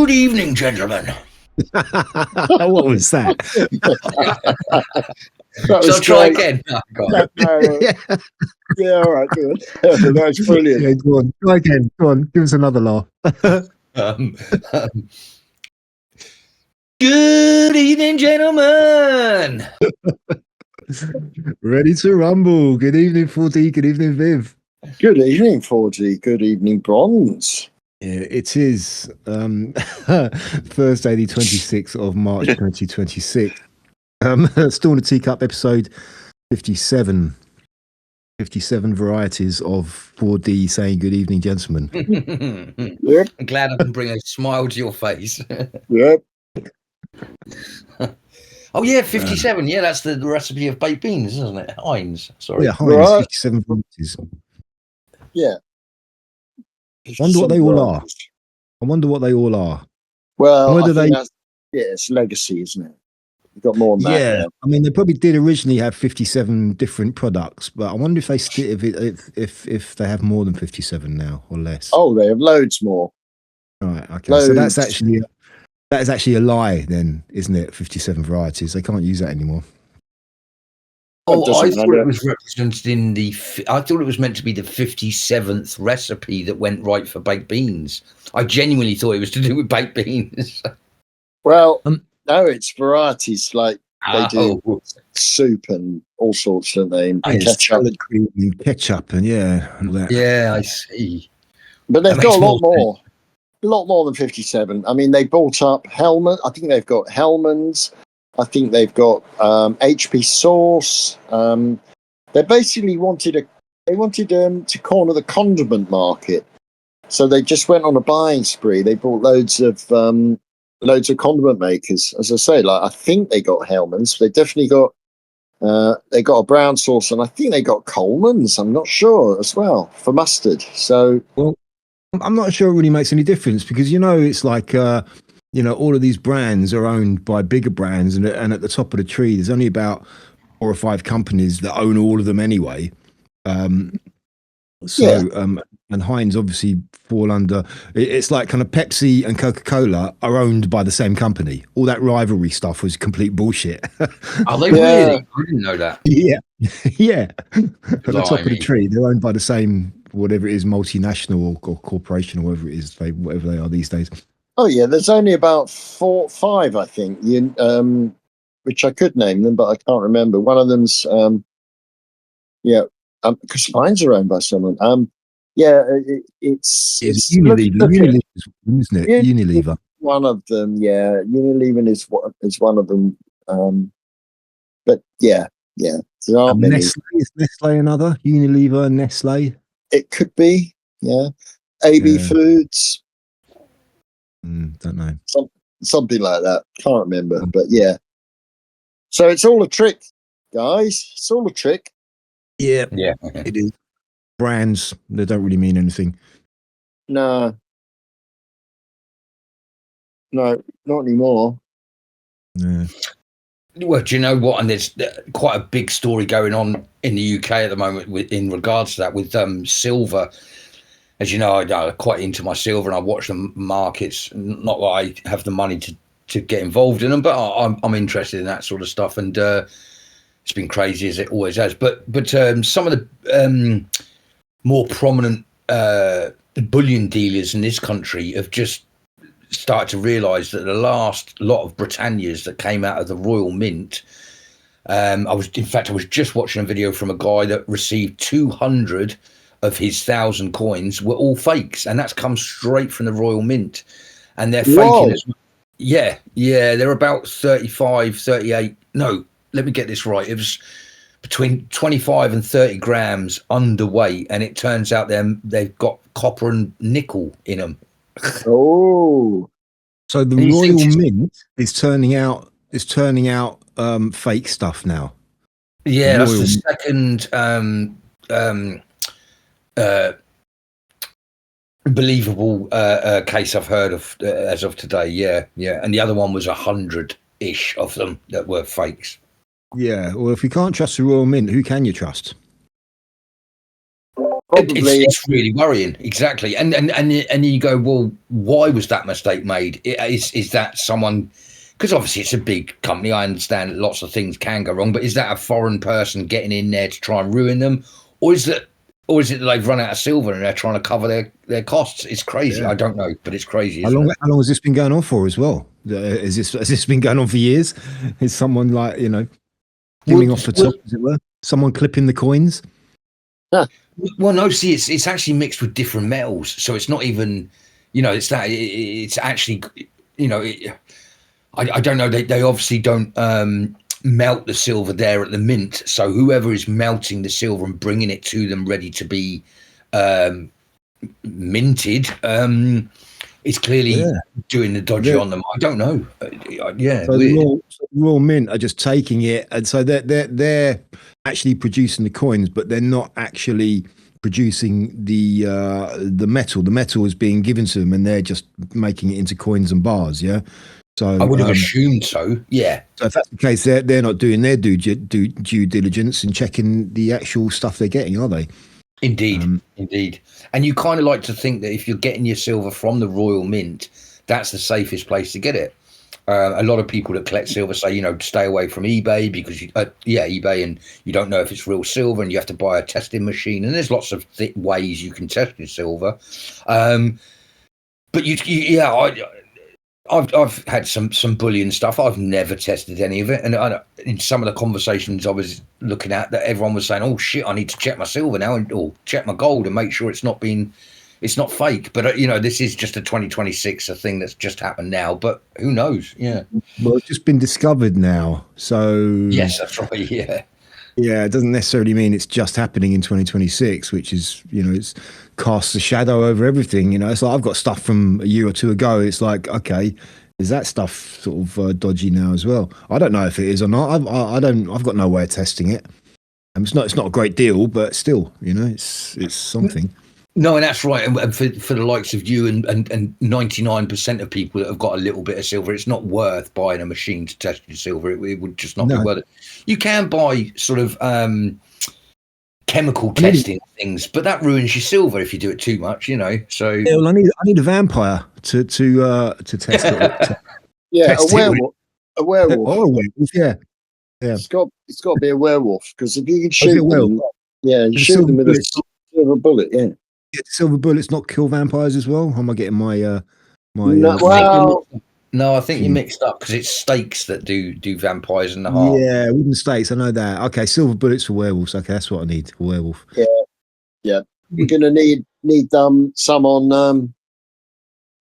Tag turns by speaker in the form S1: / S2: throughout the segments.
S1: Good evening, gentlemen.
S2: What was that?
S1: Shall I try again? Oh, God.
S3: Yeah, all right, good. That's brilliant.
S2: Yeah, go on, try again. Go on, give us another laugh.
S1: Good evening, gentlemen.
S2: Ready to rumble. Good evening, 4D. Good evening, Viv.
S3: Good evening, 4G. Good evening, Bronze.
S2: Yeah, it is Thursday, the 26th of March, 2026. Still on the Teacup, episode 57. 57 varieties of 4D saying good evening, gentlemen.
S3: Yep.
S1: I'm glad I can bring a smile to your face.
S3: Yep.
S1: Oh, yeah, 57. Yeah, that's the recipe of baked beans, isn't it? Heinz. Sorry.
S2: Yeah, Heinz,
S3: Right.
S2: 57 varieties.
S3: Yeah.
S2: Wonder what they all are. I wonder what they all are.
S3: Well,
S2: Whether
S3: it's legacy, isn't it? You've got more than that.
S2: Yeah,
S3: Now.
S2: I mean, they probably did originally have 57 different products, but I wonder if they if they have more than 57 now or less.
S3: Oh, they have loads more.
S2: Right, okay.
S3: Loads.
S2: So that is actually a lie, then, isn't it? 57 varieties. They can't use that anymore.
S1: Oh, I thought it was represented in I thought it was meant to be the 57th recipe that went right for baked beans. I genuinely thought it was to do with baked beans.
S3: Well, no, it's varieties like they do soup and all sorts, don't they? And ketchup.
S2: Salad cream and ketchup and all that.
S1: Yeah, I see.
S3: But they've got a lot more. A lot more than 57. I mean, they bought up Hellman. I think they've got Hellman's. I think they've got HP Sauce. They basically wanted to corner the condiment market, so they just went on a buying spree. They bought loads of condiment makers. As I say, like I think they got Hellman's. They definitely got they got a brown sauce, and I think they got Coleman's. I'm not sure as well for mustard. So
S2: well, I'm not sure it really makes any difference because it's like. All of these brands are owned by bigger brands, and at the top of the tree, there's only about 4 or 5 companies that own all of them anyway. And Heinz obviously fall under. It's like kind of Pepsi and Coca-Cola are owned by the same company. All that rivalry stuff was complete bullshit.
S1: Are they really? I didn't know that.
S2: Yeah, yeah. At the top of the tree, they're owned by the same whatever it is, multinational or corporation or whatever it is, whatever they are these days.
S3: Oh yeah, there's only about 4 or 5, I think. Which I could name them, but I can't remember. One of them's because Heinz are owned by someone. It's
S2: Unilever, isn't it? Unilever.
S3: One of them, yeah. Unilever is one of them. But yeah. There aren't many.
S2: Nestle, is Nestle another? Unilever, Nestle.
S3: It could be, yeah. AB Foods.
S2: Don't know.
S3: Something like that. Can't remember, but yeah. So it's all a trick, guys. It's all a trick.
S2: Yeah. It is. Brands, they don't really mean anything.
S3: No, not anymore.
S2: Yeah.
S1: Well, do you know what? And there's quite a big story going on in the UK at the moment in regards to that with silver. As you know, I'm quite into my silver, and I watch the markets. Not that I have the money to get involved in them, but I'm interested in that sort of stuff. And it's been crazy as it always has. But some of the more prominent bullion dealers in this country have just started to realise that the last lot of Britannias that came out of the Royal Mint. I was just watching a video from a guy that received 200. Of his 1,000 coins were all fakes, and that's come straight from the Royal Mint, and they're faking it. Yeah, they're about 35, 38. No, let me get this right. It was between 25 and 30 grams underweight, and it turns out they've got copper and nickel in them.
S3: Oh,
S2: so the Royal Mint is turning out fake stuff now.
S1: Yeah, that's the second believable case I've heard of as of today. Yeah, and the other one was 100-ish of them that were fakes.
S2: Yeah, well, if you can't trust the Royal Mint, who can you trust?
S3: Probably.
S1: It's really worrying, exactly. And you go, well, why was that mistake made? Is that someone? Because obviously it's a big company. I understand lots of things can go wrong, but is that a foreign person getting in there to try and ruin them, or is it that they've run out of silver and they're trying to cover their costs? It's crazy. Yeah. I don't know, but it's crazy.
S2: How long has this been going on for as well? Has this been going on for years? Is someone like giving off the top, as it were? Someone clipping the coins?
S3: Huh.
S1: Well, no. See, it's actually mixed with different metals, so it's not even, it's that. It's actually, I don't know. They obviously don't melt the silver there at the mint. So whoever is melting the silver and bringing it to them ready to be minted is clearly doing the dodgy on them. I don't know.
S2: So the Royal Mint are just taking it, and so they're actually producing the coins, but they're not actually producing the metal. The metal is being given to them, and they're just making it into coins and bars. Yeah. So
S1: I would have assumed so. Yeah.
S2: So if that's the case, they're not doing their due diligence and checking the actual stuff they're getting, are they?
S1: Indeed. And you kind of like to think that if you're getting your silver from the Royal Mint, that's the safest place to get it. A lot of people that collect silver say, stay away from eBay because eBay, and you don't know if it's real silver, and you have to buy a testing machine. And there's lots of ways you can test your silver. But I've had some bullion stuff. I've never tested any of it, and in some of the conversations I was looking at, that everyone was saying, "Oh shit, I need to check my silver now, or check my gold and make sure it's not fake." But this is just a 2026 thing that's just happened now. But who knows? Yeah.
S2: Well, it's just been discovered now, so
S1: yes, that's right. Yeah.
S2: Yeah, it doesn't necessarily mean it's just happening in 2026, which is, it's casts a shadow over everything. It's like I've got stuff from a year or two ago. It's like, okay, is that stuff sort of dodgy now as well? I don't know if it is or not. I've got no way of testing it. It's not a great deal, but still, it's something.
S1: No, and that's right. And for the likes of you and 99% of people that have got a little bit of silver, it's not worth buying a machine to test your silver. It would just not be worth it. You can buy sort of chemical testing things, but that ruins your silver if you do it too much. So
S2: yeah, well, I need a vampire to test it.
S3: Yeah, a werewolf. A werewolf.
S2: Oh, a werewolf. Yeah.
S3: It's got to be a werewolf, because if you can shoot them, shoot them with a silver bullet. Yeah.
S2: Silver bullets not kill vampires as well? How am I getting my
S1: No, I think you mixed up, because it's stakes that do vampires in the heart.
S2: Yeah, wooden stakes. I know that. Okay, silver bullets for werewolves. Okay, that's what I need. A werewolf.
S3: Yeah. We're gonna need some on.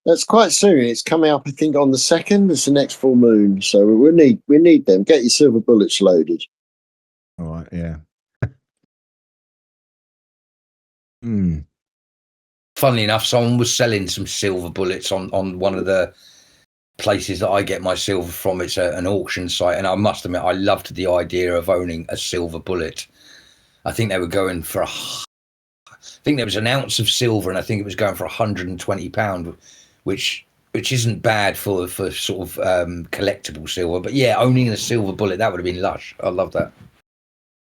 S3: That's quite soon. It's coming up, I think, on the 2nd. It's the next full moon, so we need them. Get your silver bullets loaded.
S2: All right. Yeah.
S1: Funnily enough, someone was selling some silver bullets on one of the places that I get my silver from. It's an auction site, and I must admit, I loved the idea of owning a silver bullet. I think they were going for I think there was an ounce of silver, and I think it was going for £120, which isn't bad for sort of collectible silver. But yeah, owning a silver bullet, that would have been lush. I love that.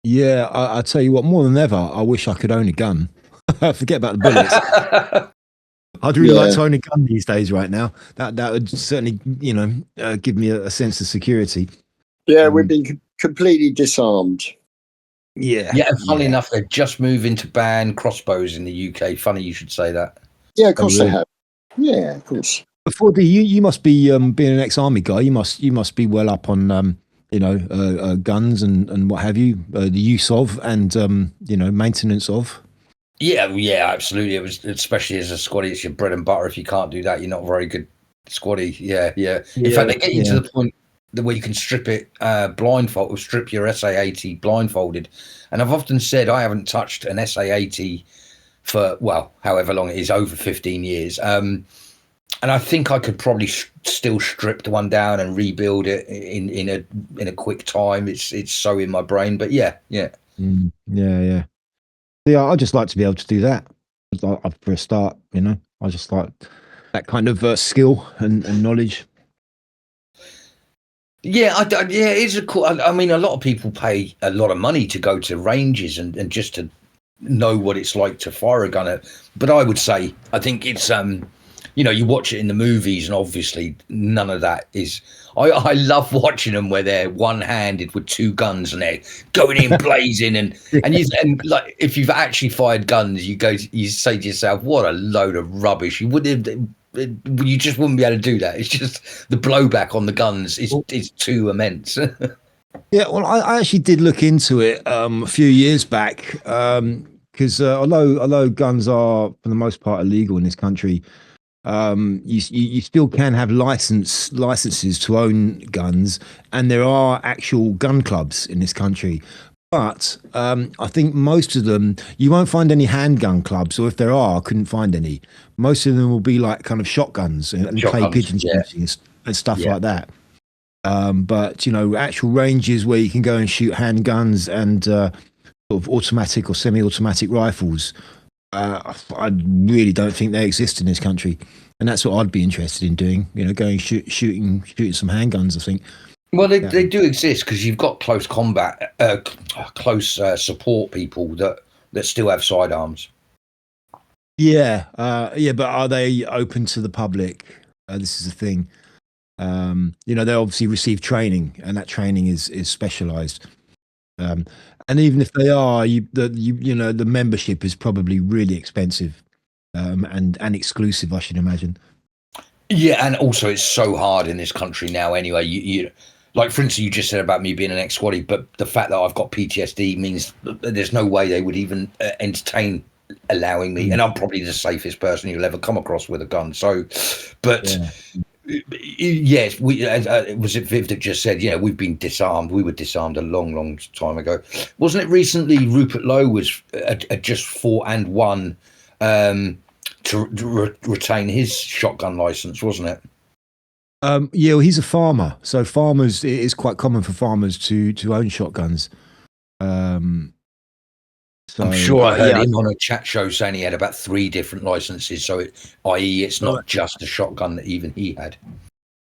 S2: Yeah, I tell you what, more than ever, I wish I could own a gun. Forget about the bullets. I'd really like to own a gun these days right now. That would certainly, give me a sense of security.
S3: Yeah, we've been completely disarmed.
S2: Yeah.
S1: Yeah, and funnily enough, they're just moving to ban crossbows in the UK. Funny you should say that.
S3: Yeah, of course they have. Yeah, of course.
S2: Before you must be being an ex-army guy. You must be well up on guns and what have you, the use of and maintenance of.
S1: Yeah, absolutely. It was, especially as a squaddie, it's your bread and butter. If you can't do that, you're not a very good squaddie. Yeah. In fact, they get you to the point where you can strip it blindfold, or strip your SA-80 blindfolded. And I've often said I haven't touched an SA-80 for, well, however long it is, over 15 years. And I think I could probably still strip the one down and rebuild it in a quick time. It's so in my brain. But yeah.
S2: Yeah, I just like to be able to do that. For a start, I just like that kind of skill and knowledge.
S1: Yeah, it's a cool. I mean, a lot of people pay a lot of money to go to ranges and just to know what it's like to fire a gun at. But I would say, I think it's you watch it in the movies, and obviously none of that is. I love watching them where they're one-handed with two guns and they're going in blazing, and like if you've actually fired guns, you say to yourself, what a load of rubbish. You just wouldn't be able to do that. It's just the blowback on the guns is too immense.
S2: Yeah, well, I actually did look into it a few years back because although guns are for the most part illegal in this country, you still can have licenses to own guns, and there are actual gun clubs in this country. But I think most of them, you won't find any handgun clubs, or if there are, I couldn't find any. Most of them will be like kind of shotguns and clay pigeon shooting and stuff like that. But actual ranges where you can go and shoot handguns and sort of automatic or semi-automatic rifles, I really don't think they exist in this country, and that's what I'd be interested in doing. Going shooting some handguns. I think.
S1: Well, they do exist because you've got close combat, close support people that still have sidearms.
S2: Yeah, but are they open to the public? This is the thing. They obviously receive training, and that training is specialized. And even if they are, the membership is probably really expensive, and exclusive, I should imagine.
S1: Yeah, and also it's so hard in this country now. Anyway, you like, for instance, you just said about me being an ex-squaddie, but the fact that I've got PTSD means that there's no way they would even entertain allowing me. And I'm probably the safest person you'll ever come across with a gun. So, but. Yeah. Yes, was it Viv that just said, we've been disarmed. We were disarmed a long, long time ago. Wasn't it recently Rupert Lowe was just fought and won to retain his shotgun license, wasn't it?
S2: Yeah, well, he's a farmer. So it is quite common for farmers to own shotguns.
S1: So, I'm sure I heard him on a chat show saying he had about 3 different licenses. So, i.e., it's not just a shotgun that even he had.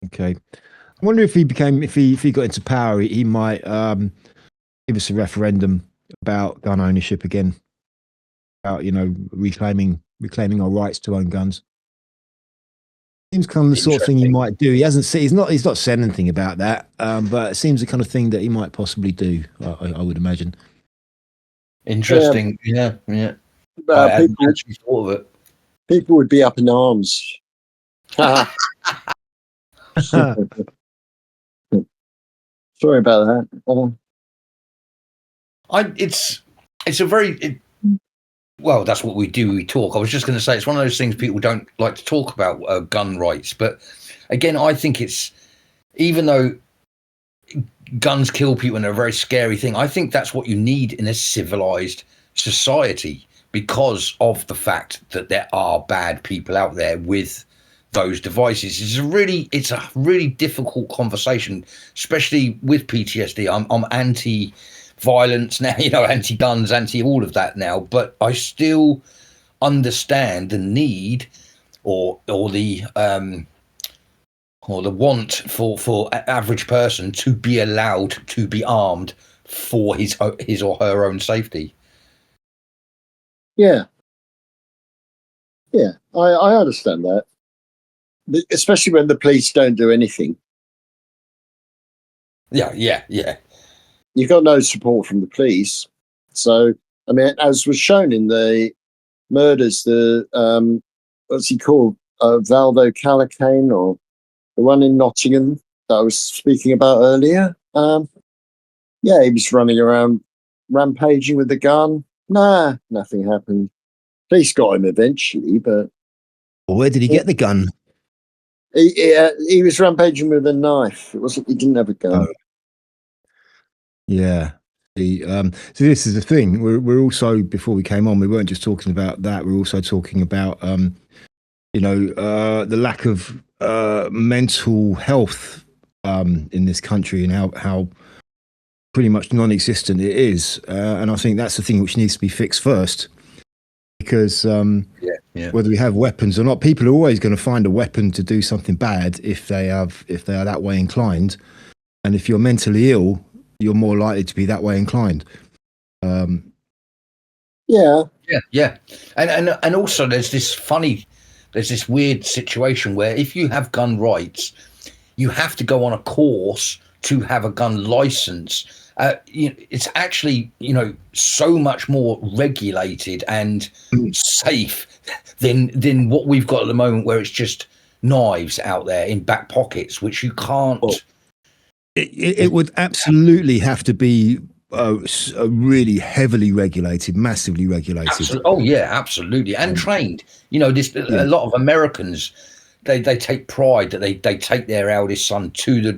S2: Okay, I wonder if he got into power, he might give us a referendum about gun ownership again, about reclaiming our rights to own guns. Seems kind of the sort of thing he might do. He's not said anything about that, but it seems the kind of thing that he might possibly do. I would imagine.
S1: Interesting. Yeah. I hadn't actually thought of it.
S3: People would be up in arms. Sorry about that.
S1: It's a very well, that's what we do. We talk. I was just going to say it's one of those things people don't like to talk about, gun rights. But again, I think it's, even though guns kill people and they're a very scary thing, I think that's what you need in a civilized society, because of the fact that there are bad people out there with those devices. It's a really difficult conversation, especially with PTSD. I'm anti-violence now, anti-guns, anti all of that now, but I still understand the need or the want for average person to be allowed to be armed for his or her own safety.
S3: Yeah, I understand that, especially when the police don't do anything.
S1: Yeah.
S3: You've got no support from the police. So, I mean, as was shown in the murders, what's he called? Valdo Calacane, or the one in Nottingham that I was speaking about earlier. He was running around rampaging with the gun. Nah, nothing happened. Police got him eventually, but...
S2: Well, where did he get the gun?
S3: He was rampaging with a knife. He didn't have a gun.
S2: Oh. Yeah. So this is the thing. We're also, before we came on, we weren't just talking about that. We're also talking about, the lack of mental health in this country, and how pretty much non-existent it is. And I think that's the thing which needs to be fixed first, because whether we have weapons or not, people are always going to find a weapon to do something bad if they are that way inclined. And if you're mentally ill, you're more likely to be that way inclined.
S3: Yeah.
S1: Yeah. And also there's this weird situation where if you have gun rights, you have to go on a course to have a gun license. It's actually, so much more regulated and safe than what we've got at the moment, where it's just knives out there in back pockets, which you can't.
S2: Well, it would absolutely have to be really heavily regulated, massively regulated.
S1: Absolutely. Oh yeah, absolutely, and trained. A lot of Americans, they take pride that they take their eldest son to the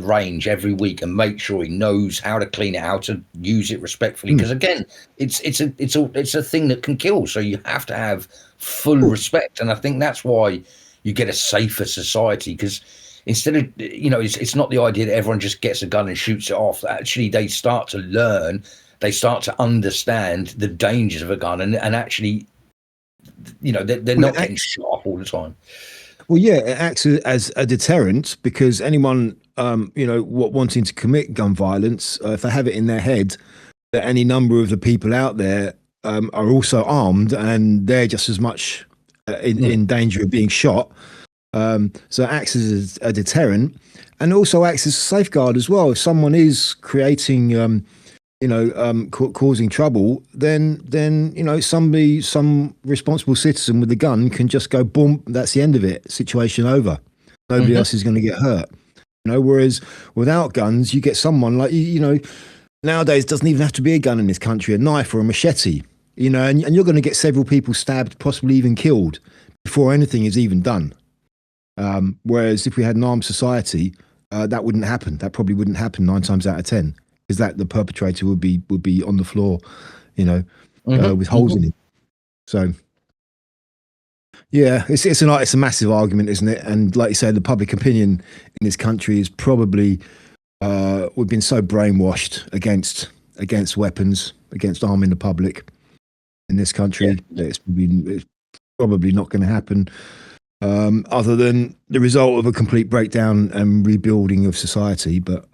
S1: range every week and make sure he knows how to clean it, how to use it respectfully. Because again, it's a thing that can kill. So you have to have full respect, and I think that's why you get a safer society. Because instead of it's not the idea that everyone just gets a gun and shoots it off. Actually, they start to learn. They start to understand the dangers of a gun, and actually, they're not getting shot off all the time.
S2: Well, yeah, it acts as a deterrent, because anyone, wanting to commit gun violence, if they have it in their head that any number of the people out there are also armed and they're just as much in danger of being shot. So it acts as a deterrent, and also acts as a safeguard as well. If someone is creating, causing trouble, then some responsible citizen with a gun can just go boom. That's the end of it. Situation over. Nobody else is going to get hurt. Whereas without guns, you get someone like nowadays it doesn't even have to be a gun in this country, a knife or a machete. And you're going to get several people stabbed, possibly even killed, before anything is even done. Whereas if we had an armed society, that wouldn't happen. That probably wouldn't happen 9 times out of 10. Is that the perpetrator would be on the floor, with holes in it. So, yeah, it's a massive argument, isn't it? And like you said, the public opinion in this country is probably we've been so brainwashed against weapons, against arming the public in this country that it's probably not going to happen. Other than the result of a complete breakdown and rebuilding of society, but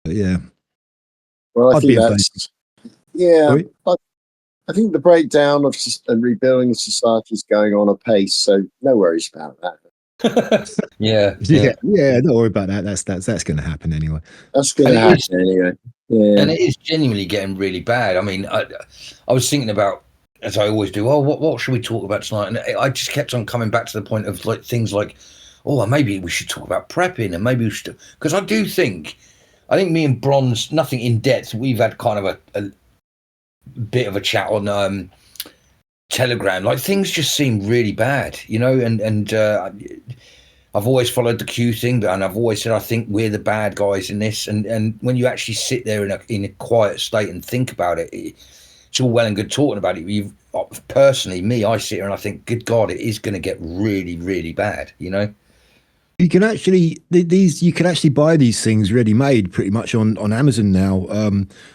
S2: yeah.
S3: Well, I think that's I think the breakdown of and rebuilding of society is going on apace, so no worries about that.
S1: Yeah.
S2: Don't worry about that. That's going to happen anyway.
S3: That's going to happen anyway. Yeah.
S1: And it is genuinely getting really bad. I mean, I was thinking about, as I always do, what should we talk about tonight? And I just kept on coming back to the point of things like, maybe we should talk about prepping, and maybe we should, because I think me and Bronze, nothing in depth. We've had kind of a bit of a chat on Telegram. Like, things just seem really bad, and I've always followed the Q thing, and I've always said I think we're the bad guys in this. And when you actually sit there in a quiet state and think about it, it's all well and good talking about it. Personally, I sit here and I think, good God, it is going to get really, really bad.
S2: You can actually buy these things ready made pretty much on Amazon now.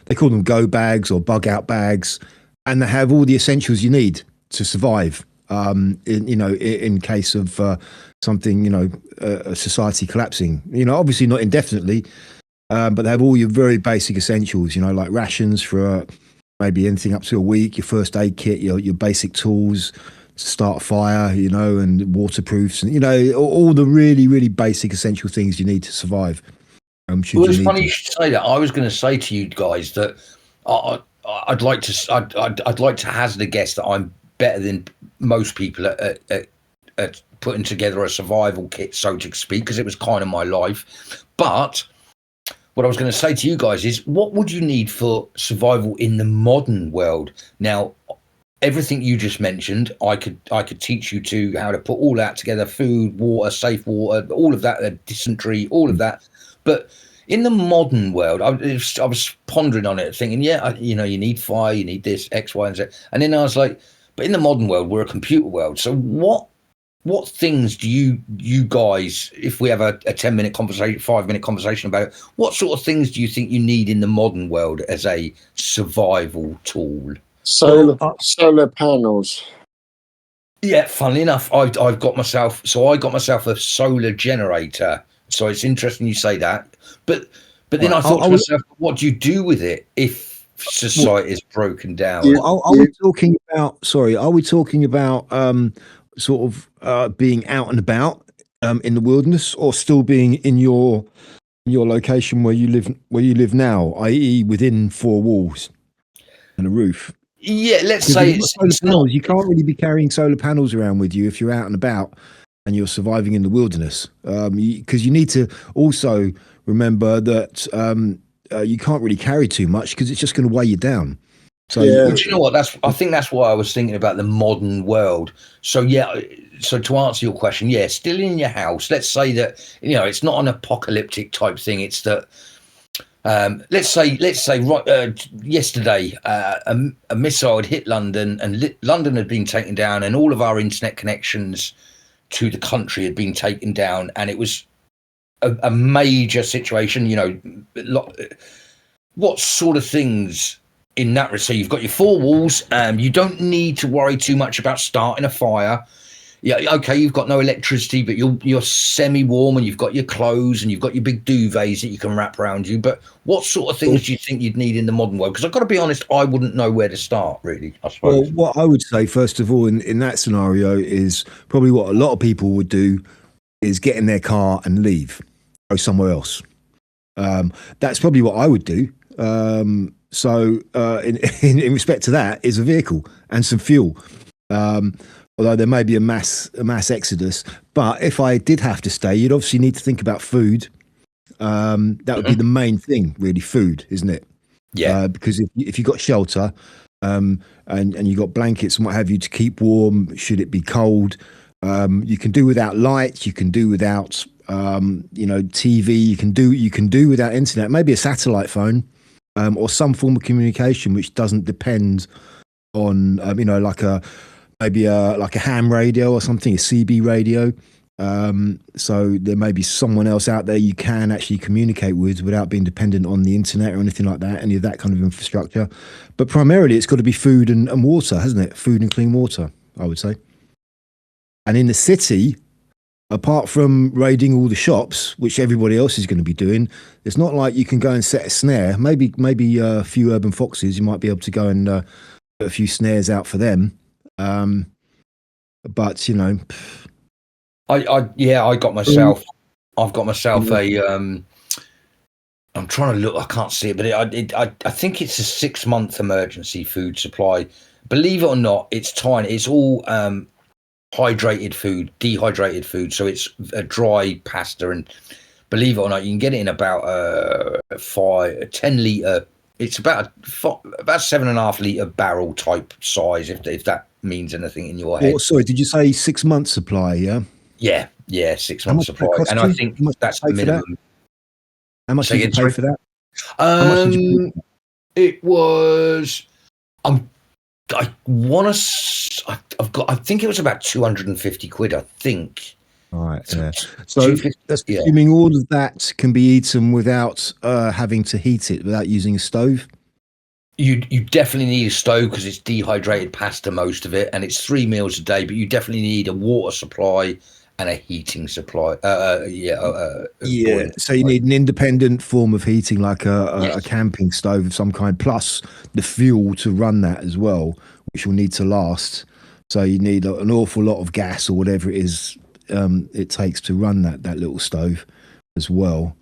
S2: They call them go bags or bug out bags, and they have all the essentials you need to survive. In case of something, a society collapsing. Obviously not indefinitely, but they have all your very basic essentials. Like rations for maybe anything up to a week, your first aid kit, your basic tools to start a fire, and waterproofs, and all the really, really basic essential things you need to survive.
S1: It's funny you should say that. I was going to say to you guys that I'd like to hazard a guess that I'm better than most people at putting together a survival kit, so to speak, because it was kind of my life. But what I was going to say to you guys is, what would you need for survival in the modern world? Now, everything you just mentioned, I could teach you to how to put all that together: food, water, safe water, all of that, dysentery, all of that. But in the modern world, I was pondering on it, thinking, you need fire, you need this, X, Y, and Z. And then I was like, but in the modern world, we're a computer world. So what things do you guys, if we have a 10-minute conversation, 5-minute conversation about it, what sort of things do you think you need in the modern world as a survival tool?
S3: Solar panels.
S1: Yeah, funnily enough, I got myself a solar generator. So it's interesting you say that. But then I thought to myself, what do you do with it if society is broken down.
S2: Are we talking about? Sorry, are we talking about sort of being out and about in the wilderness, or still being in your location where you live now, i.e., within four walls and a roof?
S1: Yeah, let's say it's not.
S2: You can't really be carrying solar panels around with you if you're out and about and you're surviving in the wilderness, because you need to also remember that you can't really carry too much because it's just going to weigh you down. So,
S1: But you know what? I think that's why I was thinking about the modern world. So so to answer your question, still in your house. Let's say that it's not an apocalyptic type thing. It's that let's say yesterday a missile had hit London, and London had been taken down, and all of our internet connections to the country had been taken down, and it was a major situation. What sort of things? In that, so you've got your four walls. You don't need to worry too much about starting a fire. Yeah, okay, you've got no electricity, but you're semi-warm, and you've got your clothes, and you've got your big duvets that you can wrap around you. But what sort of things do you think you'd need in the modern world? Because I've got to be honest, I wouldn't know where to start, really, I suppose.
S2: Well, what I would say, first of all, in that scenario, is probably what a lot of people would do is get in their car and leave, go somewhere else. That's probably what I would do. So in respect to that is a vehicle and some fuel. Although there may be a mass exodus, but if I did have to stay, you'd obviously need to think about food. That would be the main thing, really, food, isn't it?
S1: Yeah.
S2: Because if you got shelter, and you got blankets and what have you to keep warm, should it be cold, you can do without light. You can do without TV. You can do without internet. Maybe a satellite phone. Or some form of communication which doesn't depend on, like a ham radio or something, a CB radio. So there may be someone else out there you can actually communicate with without being dependent on the internet or anything like that, any of that kind of infrastructure. But primarily it's got to be food and water, hasn't it? Food and clean water, I would say. And in the city, apart from raiding all the shops, which everybody else is going to be doing, it's not like you can go and set a snare. Maybe a few urban foxes, you might be able to go and put a few snares out for them. But
S1: I got myself. I've got myself a. I'm trying to look. I can't see it, but I think it's a 6-month emergency food supply. Believe it or not, it's tiny. It's all dehydrated food, so it's a dry pasta, and believe it or not, you can get it in about 10 litre. It's about 7.5 litre barrel type size, if that means anything in your head.
S2: Oh, sorry, did you say 6 months supply? Yeah,
S1: 6 months supply, and I think that's the minimum.
S2: How much did you pay for that? How much did you pay?
S1: It was. I think it was about 250 quid, I think.
S2: All right. Yeah. So assuming all of that can be eaten without having to heat it, without using a stove?
S1: You definitely need a stove because it's dehydrated pasta, most of it, and it's 3 meals a day, but you definitely need a water supply and a heating supply. So you need an independent form of heating, like a camping stove of some kind, plus the fuel to run that as well, which will need to last. So you need an awful lot of gas or whatever it is it takes to run that little stove as well.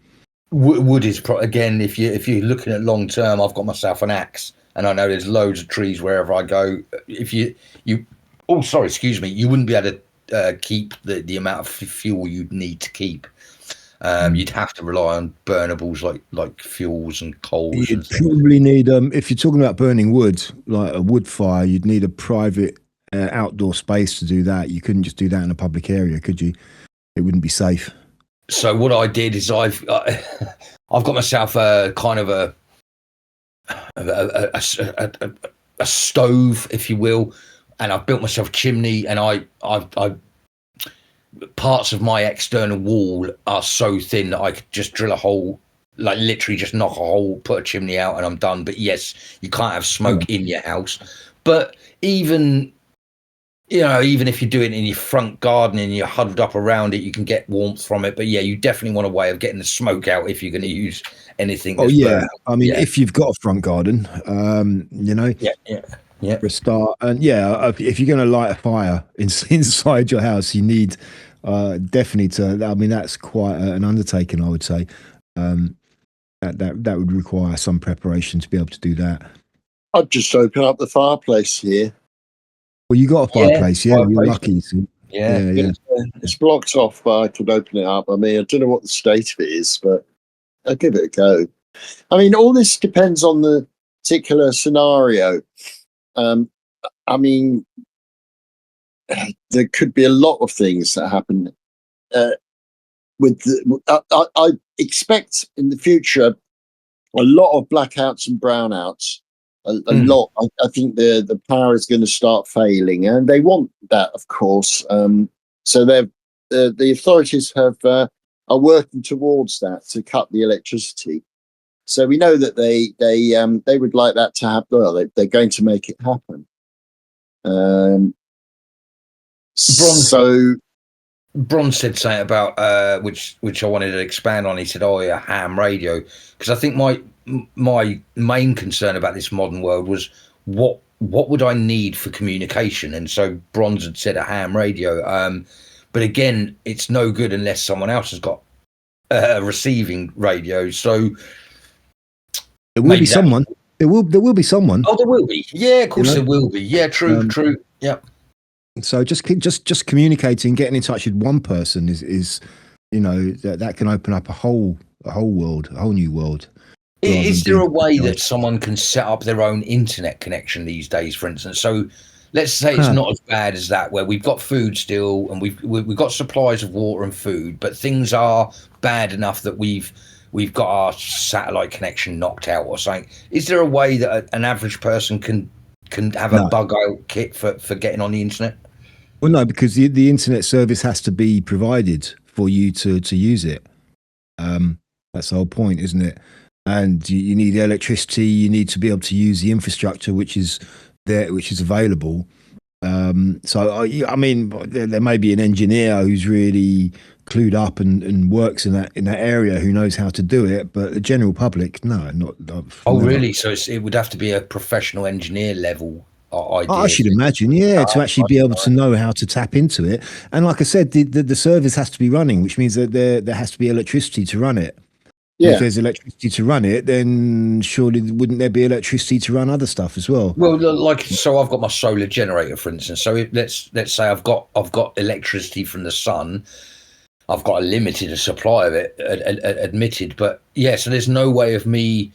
S1: Wood is again, if you're looking at long term, I've got myself an axe, and I know there's loads of trees wherever I go. If you wouldn't be able to keep the amount of fuel you'd need to keep. You'd have to rely on burnables like fuels and coals.
S2: You'd probably need, if you're talking about burning wood, like a wood fire, you'd need a private outdoor space to do that. You couldn't just do that in a public area, could you? It wouldn't be safe.
S1: So what I did is I've got myself a kind of a stove, if you will, and I've built myself a chimney, and I parts of my external wall are so thin that I could just drill a hole, like literally just knock a hole, put a chimney out, and I'm done. But yes, you can't have smoke in your house. But even even if you do it in your front garden and you're huddled up around it, you can get warmth from it. But yeah, you definitely want a way of getting the smoke out if you're going to use anything.
S2: Oh
S1: That's
S2: yeah,
S1: burnt.
S2: I mean, if you've got a front garden,
S1: Yeah.
S2: for a start, and if you're going to light a fire inside your house, you need definitely to. I mean, that's quite an undertaking, I would say. That would require some preparation to be able to do that.
S3: I'd just open up the fireplace here.
S2: Well, you got a fireplace, yeah. You're lucky. So,
S1: Yeah.
S3: It's blocked off, but I could open it up. I mean, I don't know what the state of it is, but I'll give it a go. I mean, all this depends on the particular scenario. I mean, there could be a lot of things that happen. I expect in the future a lot of blackouts and brownouts. A lot. I think the power is going to start failing, and they want that, of course. So the authorities are working towards that to cut the electricity. So we know that they would like that to happen. Well, they're going to make it happen.
S1: Bron said something about which I wanted to expand on. He said, "Oh, yeah, ham radio," because I think my main concern about this modern world was what would I need for communication, and so Bronze had said a ham radio. But again, it's no good unless someone else has got a receiving radio. So
S2: there will be someone. There will be someone.
S1: Oh, there will be. Yeah, of course there will be. Yeah, true. Yeah.
S2: So just communicating, getting in touch with one person is that can open up a whole world, a whole new world.
S1: Is there a way that someone can set up their own internet connection these days, for instance? So let's say it's not as bad as that, where we've got food still and we've got supplies of water and food, but things are bad enough that we've got our satellite connection knocked out or something. Is there a way that an average person can have a bug out kit for getting on the internet?
S2: Well, no, because the internet service has to be provided for you to use it. That's the whole point, isn't it? And you need electricity. You need to be able to use the infrastructure which is there, which is available. So I mean, there may be an engineer who's really clued up and works in that area who knows how to do it, but the general public, no, not.
S1: Oh, really? So it would have to be a professional engineer level idea.
S2: I should imagine, to actually be able to know how to tap into it. And like I said, the service has to be running, which means that there has to be electricity to run it. Yeah. If there's electricity to run it, then surely wouldn't there be electricity to run other stuff as well?
S1: Well, so I've got my solar generator, for instance. So let's say I've got electricity from the sun. I've got a limited supply of it, admitted, but yeah. So there's no way of me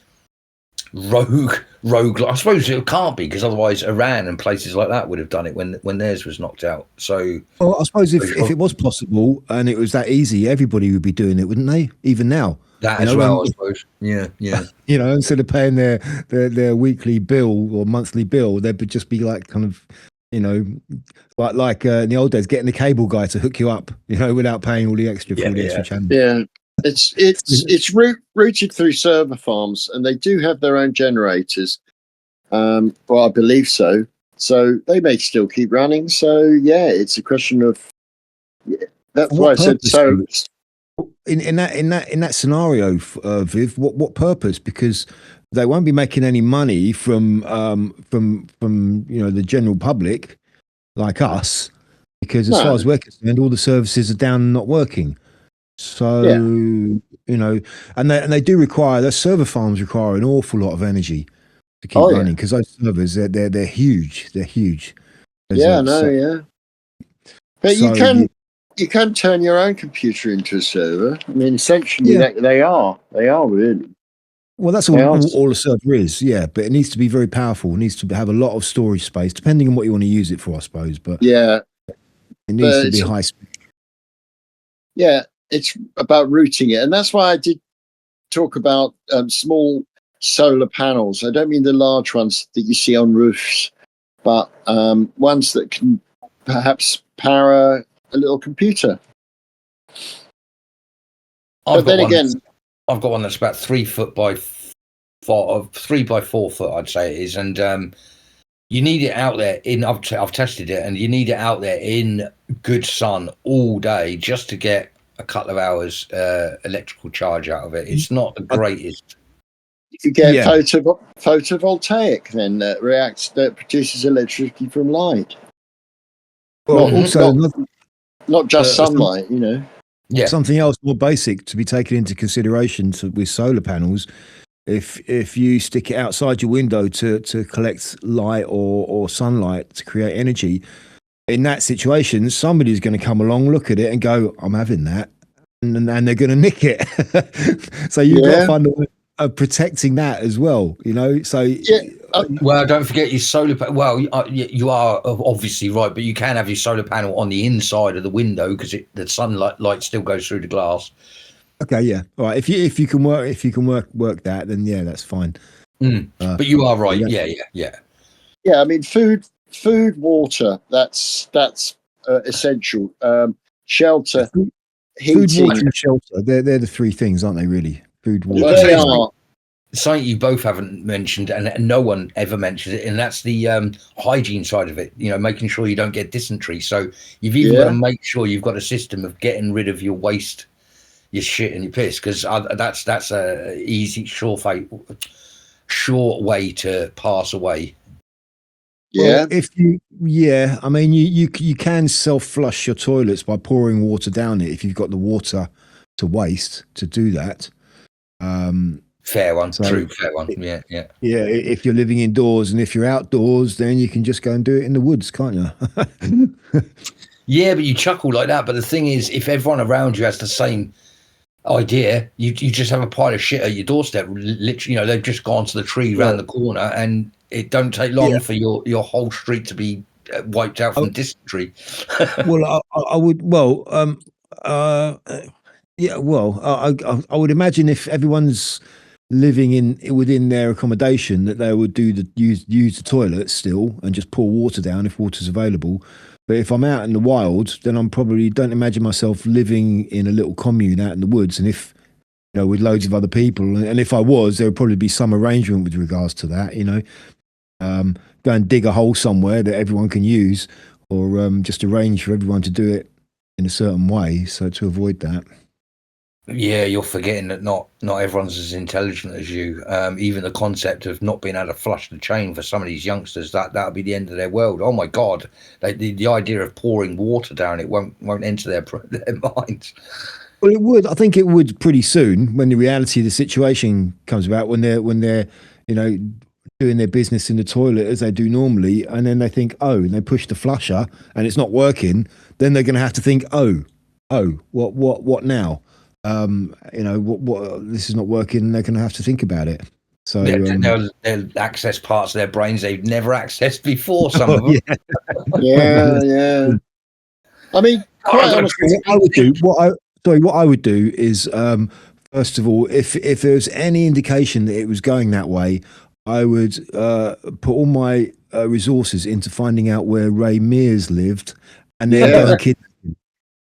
S1: rogue. I suppose it can't be, because otherwise Iran and places like that would have done it when theirs was knocked out. So,
S2: well, I suppose if it was possible and it was that easy, everybody would be doing it, wouldn't they? Even now.
S1: That as well, I suppose. Yeah.
S2: Instead of paying their weekly bill or monthly bill, they'd just be like kind of, like in the old days, getting the cable guy to hook you up, without paying all the extra for the extra channels.
S3: Yeah, it's routed through server farms, and they do have their own generators. Well, I believe so. So they may still keep running. So yeah, it's a question of. Yeah, that's why I said so.
S2: In that scenario, Viv, what purpose? Because they won't be making any money from the general public like us, because as far as we're concerned, all the services are down and not working. So and they do require, those server farms require an awful lot of energy to keep running, because those servers they're huge. They're huge.
S3: But you can turn your own computer into a server. I mean, essentially, they are really.
S2: Well, that's all a server is, but it needs to be very powerful. It needs to have a lot of storage space, depending on what you want to use it for, I suppose. But it needs to be high speed.
S3: Yeah, it's about routing it, and that's why I did talk about small solar panels. I don't mean the large ones that you see on roofs, but ones that can perhaps power a little computer.
S1: I've got one that's about 3 foot by 4 foot, I'd say it is, and You need it out there I've tested it, and you need it out there in good sun all day just to get a couple of hours electrical charge out of it. It's not the greatest.
S3: You get photovoltaic then that produces electricity from light.
S2: Well,
S3: not just sunlight, you know.
S1: Yeah.
S2: Something else more basic to be taken into consideration with solar panels. If you stick it outside your window to collect light or sunlight to create energy, in that situation, somebody's going to come along, look at it, and go, "I'm having that," and they're going to nick it. So you've got to find a way of protecting that as well, you know. So
S1: well, don't forget your solar panel. Well, you are obviously right, but you can have your solar panel on the inside of the window because the sunlight still goes through the glass.
S2: Okay, yeah, all right. If you can work that, then yeah, that's fine.
S1: But you are right. Yeah.
S3: I mean, food, water. That's essential. Shelter, heating.
S2: Food, water, and shelter. They're the three things, aren't they? Really, food, water.
S3: Well, they are.
S1: Something you both haven't mentioned, and no one ever mentions it, and that's the hygiene side of it. You know, making sure you don't get dysentery. So you've even got to make sure you've got a system of getting rid of your waste, your shit and your piss, because that's a easy, sure way to pass away.
S2: Yeah. Well, I mean, you can self-flush your toilets by pouring water down it if you've got the water to waste to do that.
S1: Fair one, true, fair one. Yeah.
S2: Yeah, if you're living indoors, and if you're outdoors, then you can just go and do it in the woods, can't you?
S1: Yeah, but you chuckle like that. But the thing is, if everyone around you has the same idea, you just have a pile of shit at your doorstep. Literally, you know, they've just gone to the tree round the corner, and it don't take long for your whole street to be wiped out from dysentery.
S2: Well, I would. Well, I would imagine if everyone's living within their accommodation, that they would use the toilets still and just pour water down if water's available. But if I'm out in the wild, then I'm probably don't imagine myself living in a little commune out in the woods. And if, you know, with loads of other people, and if I was, there would probably be some arrangement with regards to that, you know, go and dig a hole somewhere that everyone can use, or just arrange for everyone to do it in a certain way. So to avoid that.
S1: Yeah, you're forgetting that not everyone's as intelligent as you. Even the concept of not being able to flush the chain for some of these youngsters, that'll be the end of their world. Oh my God, the idea of pouring water down it won't enter their minds.
S2: Well, it would. I think it would pretty soon when the reality of the situation comes about. When they're you know, doing their business in the toilet as they do normally, and then they think, and they push the flusher and it's not working. Then they're going to have to think, what now? You know, what this is not working, and they're going to have to think about it. So
S1: they'll access parts of their brains they've never accessed before. Some of them.
S3: Yeah. I mean, quite honestly,
S2: what I would do is, first of all, if there's any indication that it was going that way, I would put all my resources into finding out where Ray Mears lived, and then go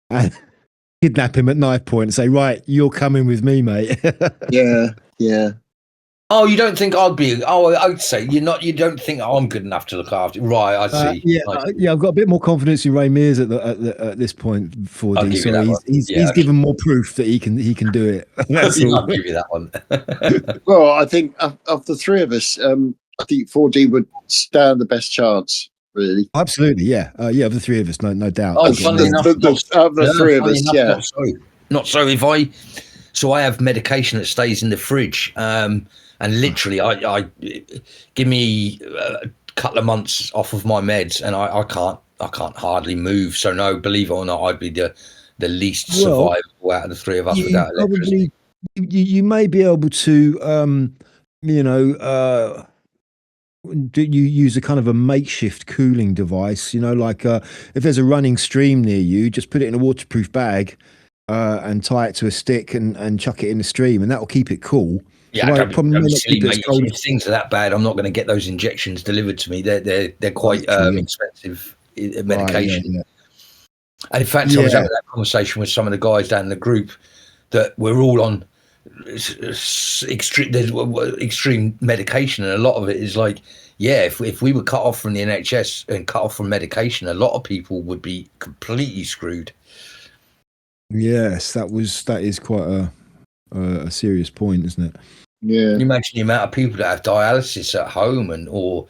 S2: and kidnap him at knife point and say, right, you're coming with me, mate.
S3: Yeah.
S1: Oh, you don't think I'd be? Oh, I'd say you're not. You don't think I'm good enough to look after? Right, I see.
S2: I've got a bit more confidence in Ray Mears at this point. 4D, so he's given more proof that he can do it.
S1: I'll give you that one.
S3: Well, I think of the three of us, I think 4D would stand the best chance. Really,
S2: absolutely, yeah, of the three of us, no doubt.
S1: Oh, funny enough,
S3: the three of us,
S1: Not so. If I have medication that stays in the fridge, and literally, I give me a couple of months off of my meds, and I can't hardly move. So no, believe it or not, I'd be the least survivable out of the three of us without electricity.
S2: You may be able to, you use a kind of a makeshift cooling device, you know, like if there's a running stream near you, just put it in a waterproof bag and tie it to a stick and chuck it in the stream, and that will keep it cool.
S1: Yeah, don't silly, mate. If things are that bad, I'm not going to get those injections delivered to me. They're quite expensive medication. Right, yeah. And in fact, I was having that conversation with some of the guys down in the group that we're all on extreme. There's extreme medication, and a lot of it is like, yeah, if we were cut off from the NHS and cut off from medication, a lot of people would be completely screwed.
S2: Yes, that is quite a serious point, isn't it?
S3: Yeah.
S1: Can you imagine the amount of people that have dialysis at home or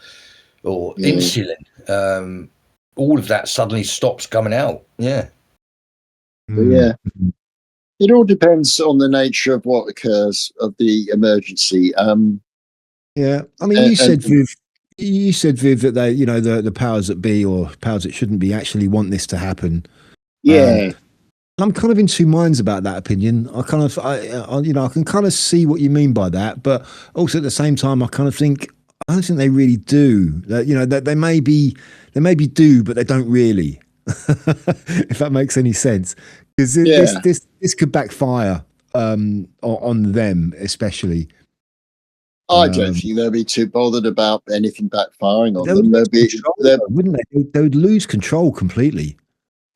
S1: insulin? All of that suddenly stops coming out. Yeah.
S3: Yeah. It all depends on the nature of what occurs of the emergency.
S2: Yeah, I mean, you said Viv, that they, the powers that be or powers that shouldn't be actually want this to happen.
S3: Yeah.
S2: I'm kind of in two minds about that opinion. I can kind of see what you mean by that, but also at the same time, I don't think they really do. That they maybe do, but they don't really. If that makes any sense, because this could backfire on them especially.
S3: I don't think they'll be too bothered about anything backfiring on them.
S2: Wouldn't they? They would lose control completely.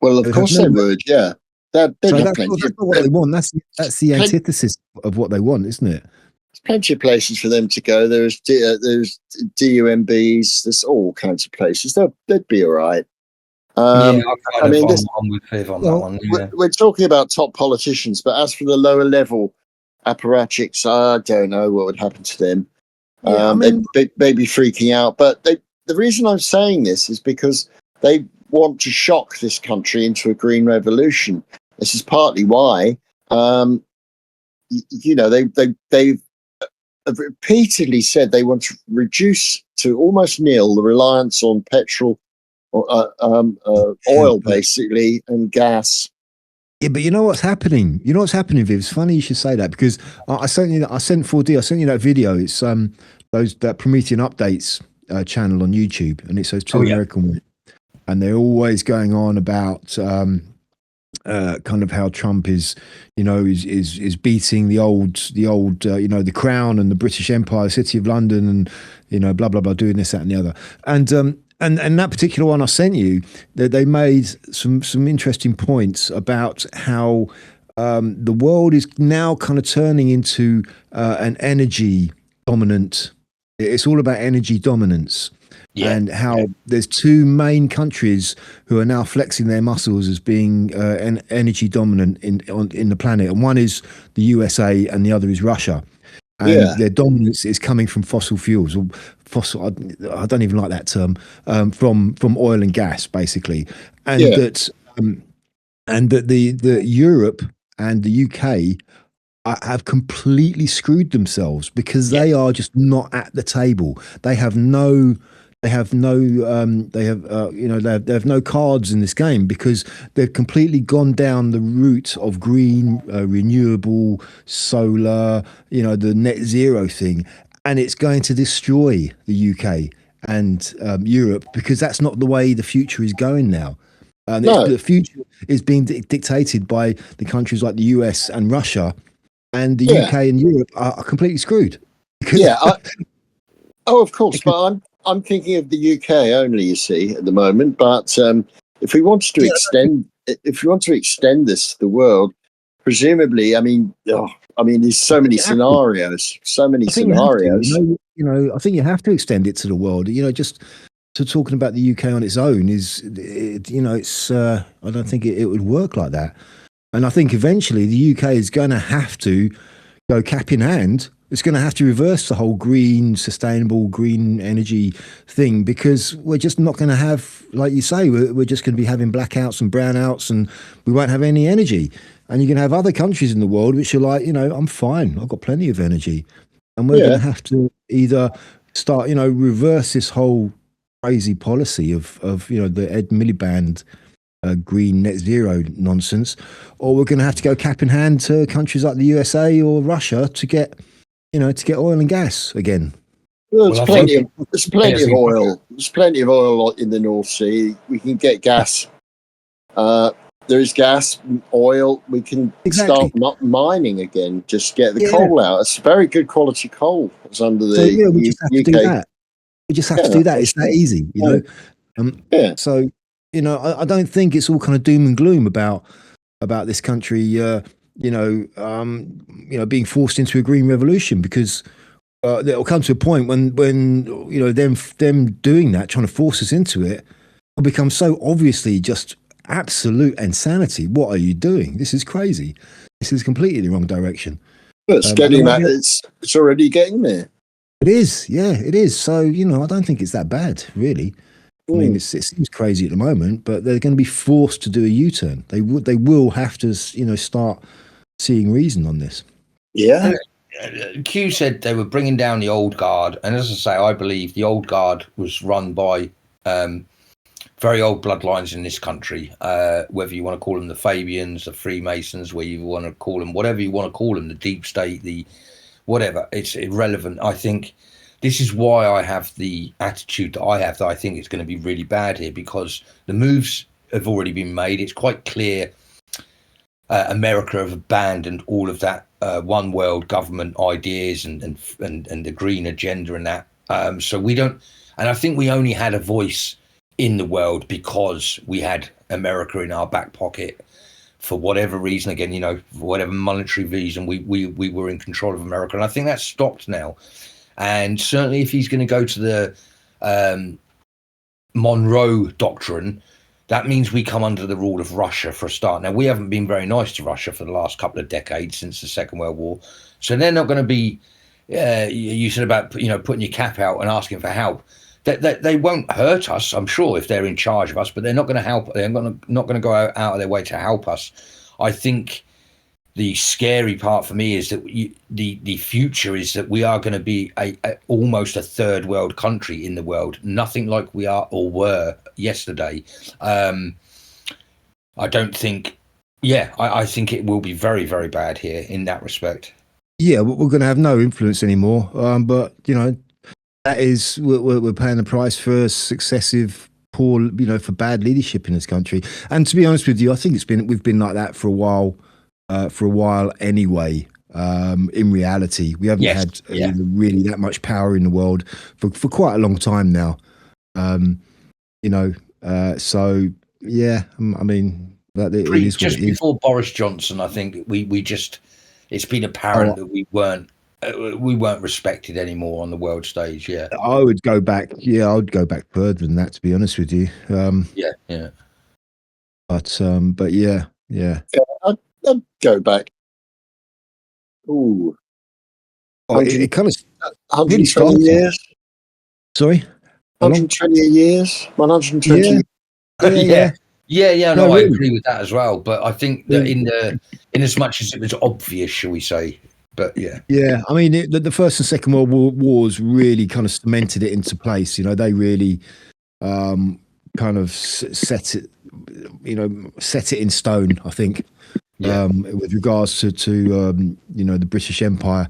S3: Well, of course they would. Yeah, that's not
S2: what they want. That's the antithesis of what they want, isn't it?
S3: There's plenty of places for them to go. There's DUMBs. There's all kinds of places. They'd be all right.
S1: I'm with Viv on that one. Yeah.
S3: We're talking about top politicians, but as for the lower level apparatchiks, I don't know what would happen to them. They'd be freaking out. But the reason I'm saying this is because they want to shock this country into a green revolution. This is partly why. They've repeatedly said they want to reduce to almost nil the reliance on petrol, oil, basically, and gas.
S2: Yeah, but you know what's happening? Viv? It's funny you should say that, because I sent you that video. It's that Promethean Updates channel on YouTube, and it's those two American women, and they're always going on about kind of how Trump is beating the old the Crown and the British Empire, the City of London, and blah blah blah, doing this, that, and the other, and that particular one I sent you, they made some interesting points about how the world is now kind of turning into an energy dominant. It's all about energy dominance. Yeah. And how there's two main countries who are now flexing their muscles as being an energy dominant in the planet, and one is the USA and the other is Russia. And their dominance is coming from fossil fuels, or fossil. I don't even like that term. From oil and gas, basically, and that the Europe and the UK have completely screwed themselves, because they are just not at the table. They have no cards in this game, because they've completely gone down the route of green, renewable, solar, the net zero thing, and it's going to destroy the UK and Europe, because that's not the way the future is going now. The future is being dictated by the countries like the US and Russia, and the UK and Europe are completely screwed.
S3: Of course, but I'm thinking of the UK only, you see, at the moment. But if we want to extend this to the world, presumably, there's so many scenarios.
S2: I think you have to extend it to the world. Just to talking about the UK on its own I don't think it would work like that. And I think eventually the UK is going to have to go cap in hand. It's going to have to reverse the whole green, sustainable, green energy thing, because we're just not going to have, like you say, we're just going to be having blackouts and brownouts, and we won't have any energy. And you're going to have other countries in the world which are like, I'm fine, I've got plenty of energy. And we're going to have to either start, reverse this whole crazy policy of the Ed Miliband green net zero nonsense, or we're going to have to go cap in hand to countries like the USA or Russia to get oil and gas again.
S3: Well, there's plenty of oil. There's plenty of oil in the North Sea. We can get gas. There is gas, oil. We can start mining again. Just get the coal out. It's very good quality coal. It's under the
S2: we just have
S3: UK.
S2: To do that. We just have to do that. It's that easy, So I don't think it's all kind of doom and gloom about this country. being forced into a green revolution, because there'll come to a point when them doing that, trying to force us into it, will become so obviously just absolute insanity. What are you doing? This is crazy. This is completely the wrong direction.
S3: Well, it's it's already getting there.
S2: It is, yeah, it is. So I don't think it's that bad, really. I mean, it seems crazy at the moment, but they're going to be forced to do a U-turn. They will have to, start seeing reason on this.
S3: Yeah.
S1: Q said they were bringing down the old guard, and as I say, I believe the old guard was run by very old bloodlines in this country. Whether you want to call them the Fabians, the Freemasons, where you want to call them, whatever you want to call them, the deep state, the whatever, it's irrelevant. I think this is why I have the attitude that I have, that I think it's going to be really bad here, because the moves have already been made. It's quite clear America have abandoned all of that one world government ideas and the green agenda and that. So we don't, and I think we only had a voice in the world because we had America in our back pocket for whatever reason. Again, for whatever monetary reason, we were in control of America, and I think that's stopped now. And certainly, if he's going to go to the Monroe Doctrine, that means we come under the rule of Russia for a start. Now, we haven't been very nice to Russia for the last couple of decades since the Second World War, so they're not going to be. You said about putting your cap out and asking for help. They won't hurt us, I'm sure, if they're in charge of us, but they're not going to help. They're not going to go out of their way to help us. I think the scary part for me is that the future is that we are going to be almost a third world country in the world, nothing like we are or were yesterday. I don't think, I think it will be very, very bad here in that respect.
S2: Yeah, we're going to have no influence anymore. But that is, we're paying the price for successive poor, for bad leadership in this country. And to be honest with you, I think we've been like that for a while. Anyway. In reality, we haven't had really that much power in the world for quite a long time now. So yeah, I mean, that it is
S1: just before Boris Johnson. I think it's been apparent that we weren't respected anymore on the world stage. Yeah,
S2: I would go back. Yeah, I would go back further than that, to be honest with you.
S1: Yeah.
S2: But yeah.
S3: I'd go back. Ooh.
S2: It kind of
S3: 120 years.
S2: Sorry?
S3: 120 years? 120
S1: Yeah. No, I agree with that as well. But I think that in as much as it was obvious, shall we say, but yeah.
S2: Yeah, I mean, the First and Second World Wars really kind of cemented it into place. They really kind of set it in stone, I think. With regards to the British Empire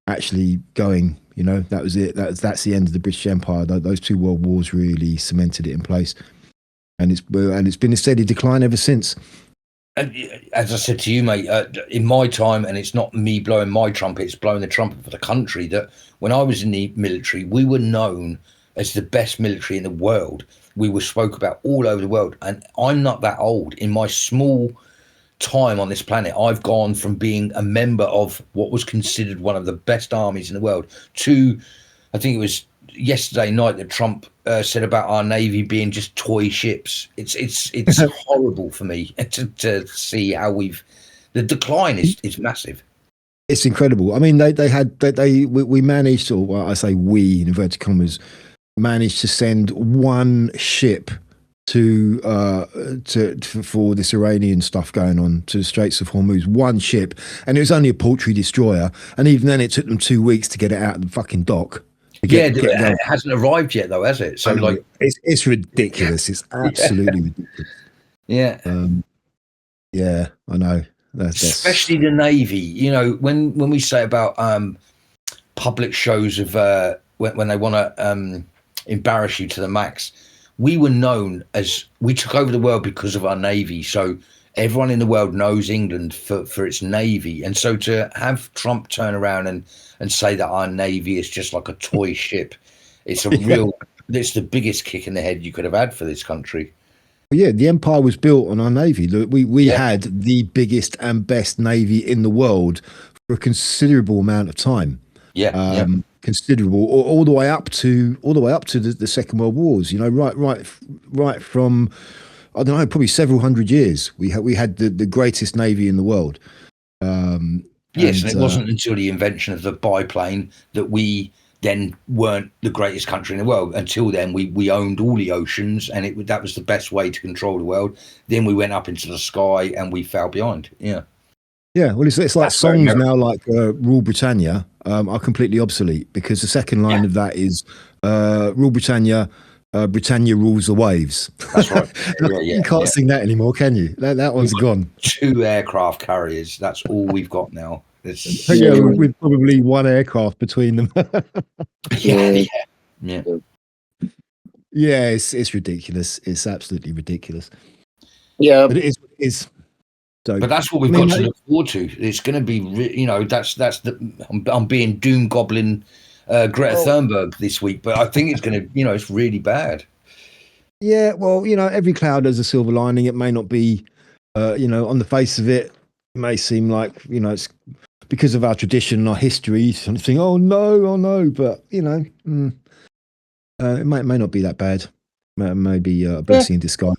S2: actually going, that was it. That's the end of the British Empire. Those two world wars really cemented it in place, and it's been a steady decline ever since.
S1: And as I said to you, mate, in my time, and it's not me blowing my trumpet, it's blowing the trumpet for the country, that when I was in the military, we were known as the best military in the world. We were spoke about all over the world, and I'm not that old. In my small time on this planet, I've gone from being a member of what was considered one of the best armies in the world to, I think it was yesterday night that Trump said about our Navy being just toy ships. It's horrible for me to see how the decline is massive.
S2: It's incredible. I mean, we managed, or well, I say we in inverted commas, managed to send one ship for this Iranian stuff going on to the Straits of Hormuz, one ship, and it was only a poultry destroyer, and even then it took them 2 weeks to get it out of the fucking dock.
S1: It hasn't arrived yet though, has it? So
S2: it's ridiculous. It's absolutely ridiculous.
S1: Yeah.
S2: Yeah, I know. That's
S1: especially the Navy. When we say about public shows of when they want to embarrass you to the max, we were known as, we took over the world because of our Navy. So everyone in the world knows England for its Navy. And so to have Trump turn around and say that our Navy is just like a toy ship, it's a real, it's the biggest kick in the head you could have had for this country.
S2: Yeah, the empire was built on our navy. Look, we
S1: Yeah,
S2: had the biggest and best navy in the world for a considerable amount of time.
S1: yeah, yeah.
S2: Considerable, all the way up to the Second World Wars. You know, right from, I don't know, probably several hundred years. We had the greatest navy in the world.
S1: Yes, and
S2: And
S1: it wasn't until the invention of the biplane that we then weren't the greatest country in the world. Until then, we owned all the oceans, and that was the best way to control the world. Then we went up into the sky, and we fell behind. Yeah,
S2: yeah, well, it's like
S1: that's very
S2: songs
S1: American.
S2: now, like "Rule Britannia," are completely obsolete because the second
S1: Yeah,
S2: line of that is "Rule Britannia." Britannia rules the waves.
S1: that's right. Yeah,
S2: You
S1: yeah,
S2: can't
S1: yeah.
S2: sing that anymore, can you? That
S1: We've
S2: one's
S1: got
S2: gone.
S1: 2 aircraft carriers. That's all we've got now. It's
S2: Yeah,
S3: Yeah,
S2: with probably one aircraft between them.
S1: yeah,
S3: yeah,
S1: yeah, yeah.
S2: Yeah, it's ridiculous. It's absolutely ridiculous.
S3: yeah.
S2: But it is what it is. So,
S1: But that's what
S2: I
S1: we've
S2: mean,
S1: got to look forward to. It's going to be, that's the. I'm being doom goblin, Greta
S3: Well,
S1: Thunberg this week, but I think it's going to, it's really bad.
S2: yeah, well, every cloud has a silver lining. It may not be, on the face of it, it may seem like, it's because of our tradition and our history, something, oh no. But, it may not be that bad. It may be a
S1: Yeah.
S2: blessing in disguise.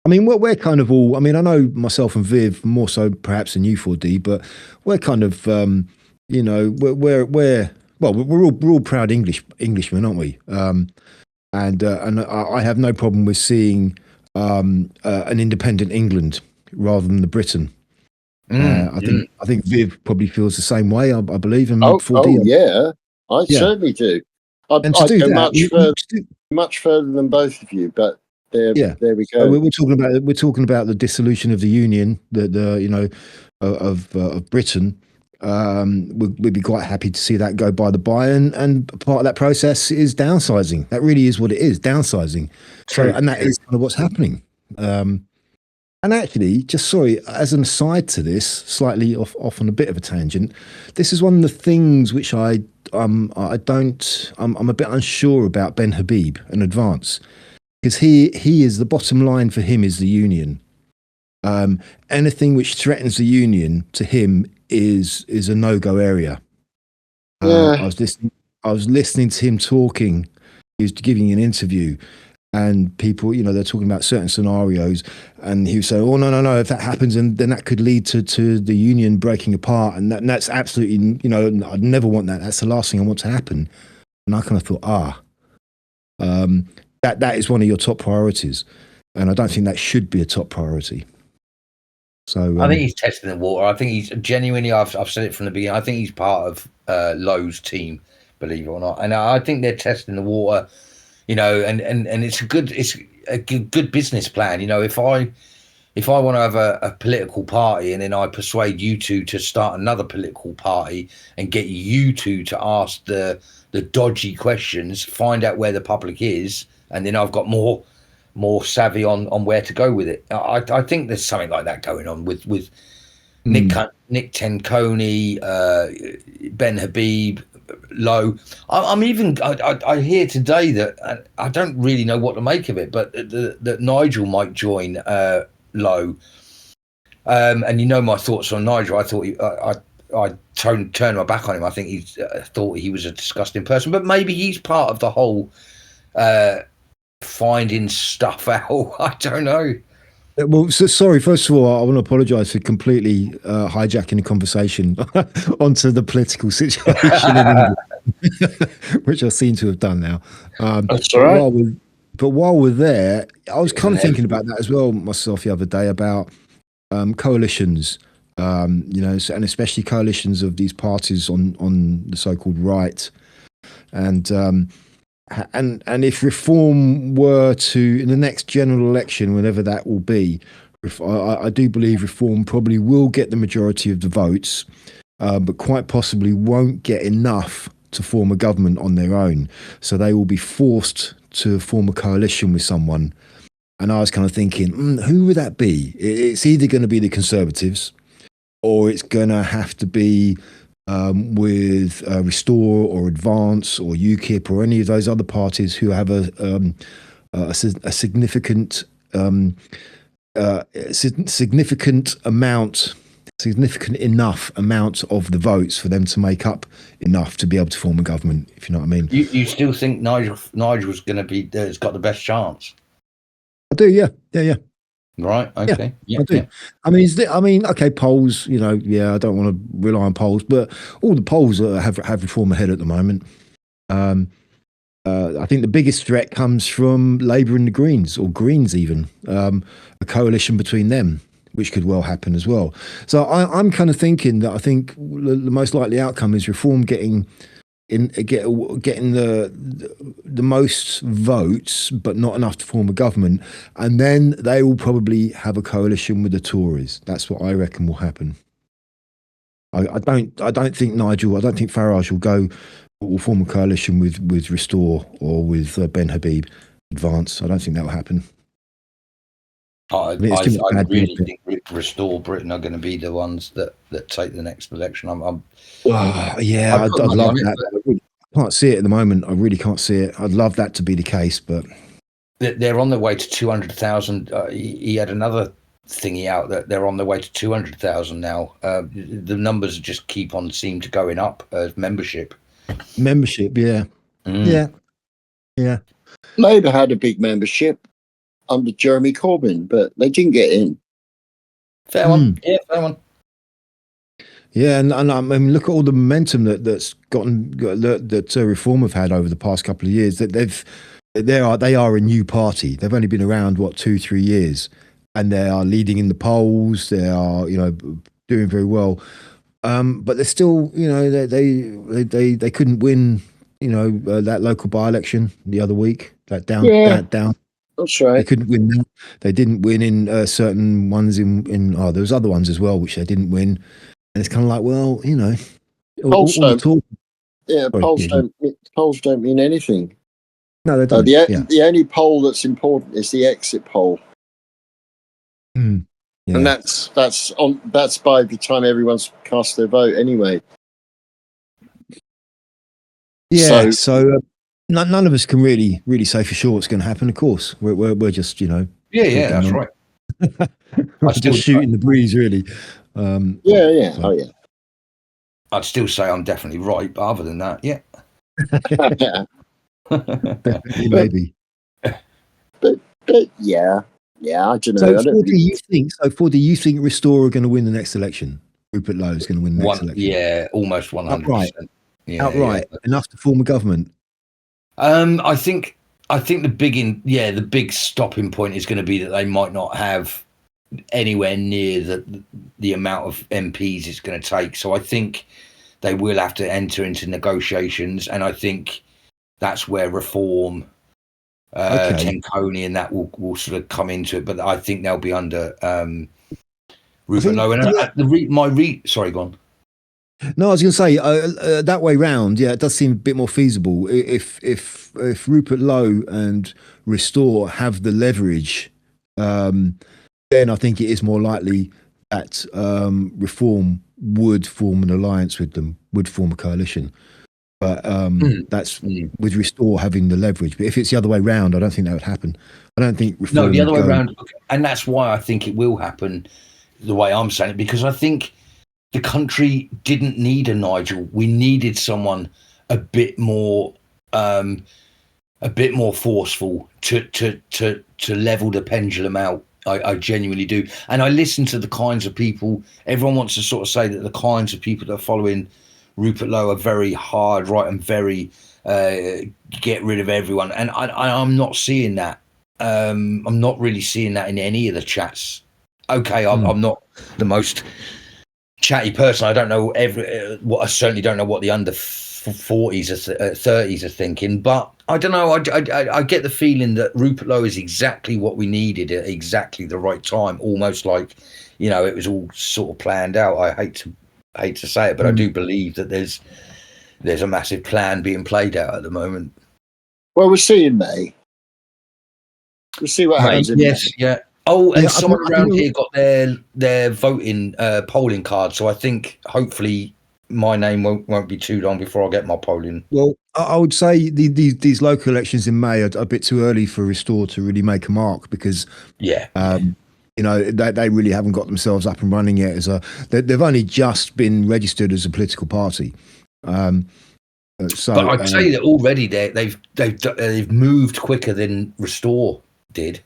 S2: I mean, we're kind of all. I mean, I know myself and Viv more so perhaps than you 4D, but we're kind of, we're well, we're all proud Englishmen, aren't we? And I have no problem with seeing an independent England rather than the Britain. I think Viv probably feels the same way. I believe, and
S3: oh,
S2: 4D.
S3: yeah. I
S2: Yeah,
S3: certainly do.
S2: and to
S3: I'd
S2: do
S3: go
S2: that,
S3: much further than both of you, but
S2: yeah.
S3: there we
S2: So
S3: go.
S2: we're talking about the dissolution of the union, of Britain. We'd be quite happy to see that go by the by, and part of that process is downsizing. That really is what it is, downsizing. So,
S1: True.
S2: and that is kind of what's happening. And actually, just sorry, as an aside to this, slightly off on a bit of a tangent, this is one of the things which I'm a bit unsure about Ben Habib and Advance, because he is, the bottom line for him is the union. Anything which threatens the union to him is a no-go area.
S3: Yeah.
S2: I was listening to him talking. He was giving an interview, and people, they're talking about certain scenarios, and he was saying, "Oh no! If that happens, and then that could lead to the union breaking apart, and that's absolutely, I'd never want that. That's the last thing I want to happen." And I kind of thought, that is one of your top priorities, and I don't think that should be a top priority. So
S1: I think he's testing the water. I think he's genuinely. I've said it from the beginning. I think he's part of Lowe's team, believe it or not, and I think they're testing the water. And it's a good business plan. If I want to have a political party, and then I persuade you two to start another political party and get you two to ask the dodgy questions, find out where the public is, and then I've got more savvy on where to go with it. I think there's something like that going on with Nick Tenconi, Ben Habib, Lowe. I hear today that I don't really know what to make of it, but that Nigel might join Lowe. And my thoughts on Nigel. I thought I turned my back on him. I think he thought he was a disgusting person, but maybe he's part of the whole finding stuff out. I don't know.
S2: Well, so sorry. First of all, I want to apologise for completely hijacking the conversation onto the political situation in England, which I seem to have done now.
S3: That's all right.
S2: While we're there, I was kind of thinking about that as well myself the other day, about coalitions, and especially coalitions of these parties on the so-called right, and if reform were to, in the next general election, whenever that will be, I do believe reform probably will get the majority of the votes, but quite possibly won't get enough to form a government on their own. So they will be forced to form a coalition with someone. And I was kind of thinking, who would that be? It's either going to be the Conservatives, or it's going to have to be with Restore or Advance or UKIP or any of those other parties who have a significant significant enough amount of the votes for them to make up enough to be able to form a government, if you know what I mean.
S1: You still think Nigel's going to be? Has got the best chance?
S2: I do, yeah.
S1: Right. Okay. Yeah.
S2: I do. Yeah. I mean, okay, polls. You know, yeah. I don't want to rely on polls, but all the polls have Reform ahead at the moment. I think the biggest threat comes from Labour and the Greens, or Greens even, a coalition between them, which could well happen as well. So I'm kind of thinking that I think the most likely outcome is Reform getting the most votes, but not enough to form a government, and then they will probably have a coalition with the Tories. That's what I reckon will happen. I don't think Farage will form a coalition with Restore or with Ben Habib Advance. I don't think that will happen.
S1: I really think Restore Britain are going to be the ones that take the next election. I'd love that. I can't see it at the moment. I really can't see it. I'd love that to be the case, but
S3: they're on their way to 200,000. He had another thingy out that they're on their way to 200,000 now. The numbers just seem to going up as membership.
S2: Yeah. Yeah.
S3: Labour had a big membership under Jeremy Corbyn, but they didn't get in.
S1: Fair one. Yeah, fair one.
S2: Yeah, and I mean, look at all the momentum that Reform have had over the past couple of years. That they are a new party. They've only been around 2-3 years, and they are leading in the polls. They are doing very well, but they're still they couldn't win that local by-election the other week. That down.
S3: That's right.
S2: They couldn't win that. They didn't win in certain ones there was other ones as well which they didn't win. And it's kind of like, well,
S3: polls don't mean anything.
S2: No, they don't.
S3: The only poll that's important is the exit poll,
S2: yeah.
S3: And that's by the time everyone's cast their vote anyway.
S2: Yeah. So none of us can really say for sure what's going to happen. Of course, we're just
S1: Yeah, that's right.
S2: I'm still shooting the breeze, really.
S3: Oh yeah.
S1: I'd still say I'm definitely right, but other than that, yeah.
S2: Maybe.
S3: But yeah, I don't know.
S2: So, do you think Restore are going to win the next election? Rupert Lowe is going to win the next election.
S1: Yeah, almost 100%.
S2: Outright, enough to form a government.
S1: I think the big stopping point is going to be that they might not have anywhere near the amount of MPs it's going to take. So I think they will have to enter into negotiations, and I think that's where Reform, Tenconi, and that will sort of come into it. But I think they'll be under Rupert Lowe. And sorry, go on.
S2: No, I was going to say that way round. Yeah, it does seem a bit more feasible if Rupert Lowe and Restore have the leverage. Then I think it is more likely that Reform would form an alliance with them, would form a coalition. But that's with Restore having the leverage. But if it's the other way round, I don't think that would happen. I don't think Reform.
S1: No, the other way round, and that's why I think it will happen. The way I'm saying it, because I think the country didn't need a Nigel. We needed someone a bit more forceful to level the pendulum out. I genuinely do. And I listen to the kinds of people, everyone wants to sort of say that the kinds of people that are following Rupert Lowe are very hard, right, and very get rid of everyone. And I'm not seeing that. I'm not really seeing that in any of the chats. Okay, I'm not the most chatty person. I don't know I certainly don't know what the under 40s or 30s are thinking, but I don't know. I get the feeling that Rupert Lowe is exactly what we needed at exactly the right time. Almost like, it was all sort of planned out. I hate to say it, but I do believe that there's a massive plan being played out at the moment.
S3: Well, we'll see in May. We'll see what happens in May.
S1: Yeah. Oh, and someone around here got their voting polling card, so I think hopefully my name won't be too long before I get my polling.
S2: Well, I would say these local elections in May are a bit too early for Restore to really make a mark because,
S1: Yeah.
S2: you know, they really haven't got themselves up and running yet. They've only just been registered as a political party. So,
S1: but I'd say that already they've moved quicker than Restore did.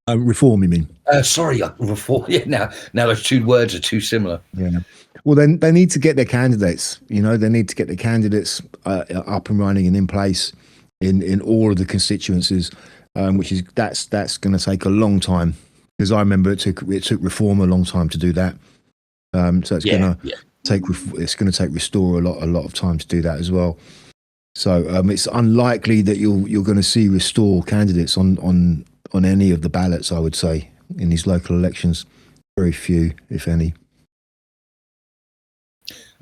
S2: Reform, you mean?
S1: Sorry, Reform. Yeah, now those two words are too similar.
S2: Yeah. Well, then they need to get their candidates. You know, they need to get their candidates up and running and in place in all of the constituencies, which is that's going to take a long time because I remember it took Reform a long time to do that. So it's going to take Restore a lot of time to do that as well. So it's unlikely that you're going to see Restore candidates on any of the ballots. I would say in these local elections, very few, if any.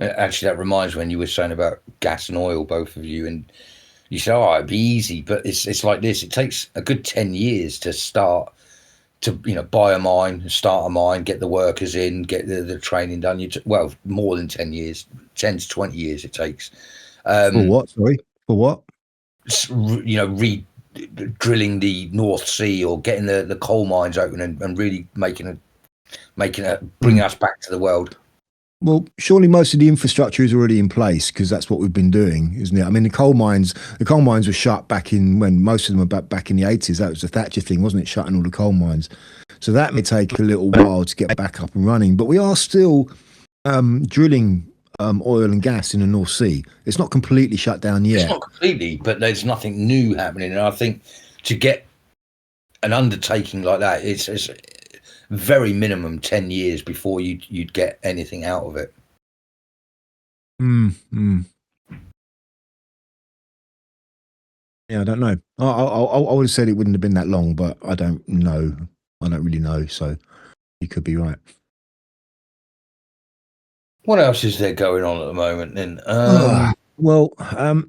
S1: Actually, that reminds me when you were saying about gas and oil, both of you, and you said, "Oh, it'd be easy," but it's like this. It takes a good 10 years to start to buy a mine, start a mine, get the workers in, get the training done. Well, more than 10 years, 10 to 20 years it takes.
S2: For what? Sorry, for what?
S1: Drilling the North Sea or getting the coal mines open and really bringing us back to the world.
S2: Well, surely most of the infrastructure is already in place because that's what we've been doing, isn't it? I mean, the coal mines were shut back in when most of them were back in the 80s. That was the Thatcher thing, wasn't it? Shutting all the coal mines. So that may take a little while to get back up and running. But we are still drilling oil and gas in the North Sea. It's not completely shut down yet.
S1: It's not completely, but there's nothing new happening. And I think to get an undertaking like that, it's very minimum 10 years before you'd get anything out of it.
S2: Yeah, I don't know. I would have said it wouldn't have been that long, but I don't know. I don't really know, so you could be right.
S1: What else is there going on at the moment then?
S2: Well, how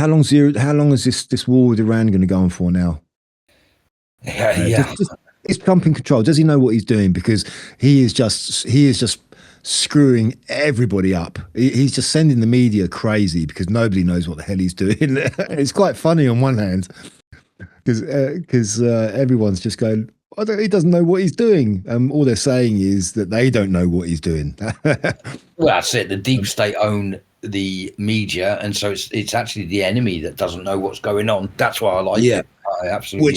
S2: long is this war with Iran going to go on for now?
S1: Yeah.
S2: Is Trump in control? Does he know what he's doing? Because he is just screwing everybody up. He's just sending the media crazy because nobody knows what the hell he's doing. It's quite funny on one hand because everyone's just going, he doesn't know what he's doing. All they're saying is that they don't know what he's doing.
S1: Well, that's it. The deep state own the media, and so it's actually the enemy that doesn't know what's going on. That's why I like it. I absolutely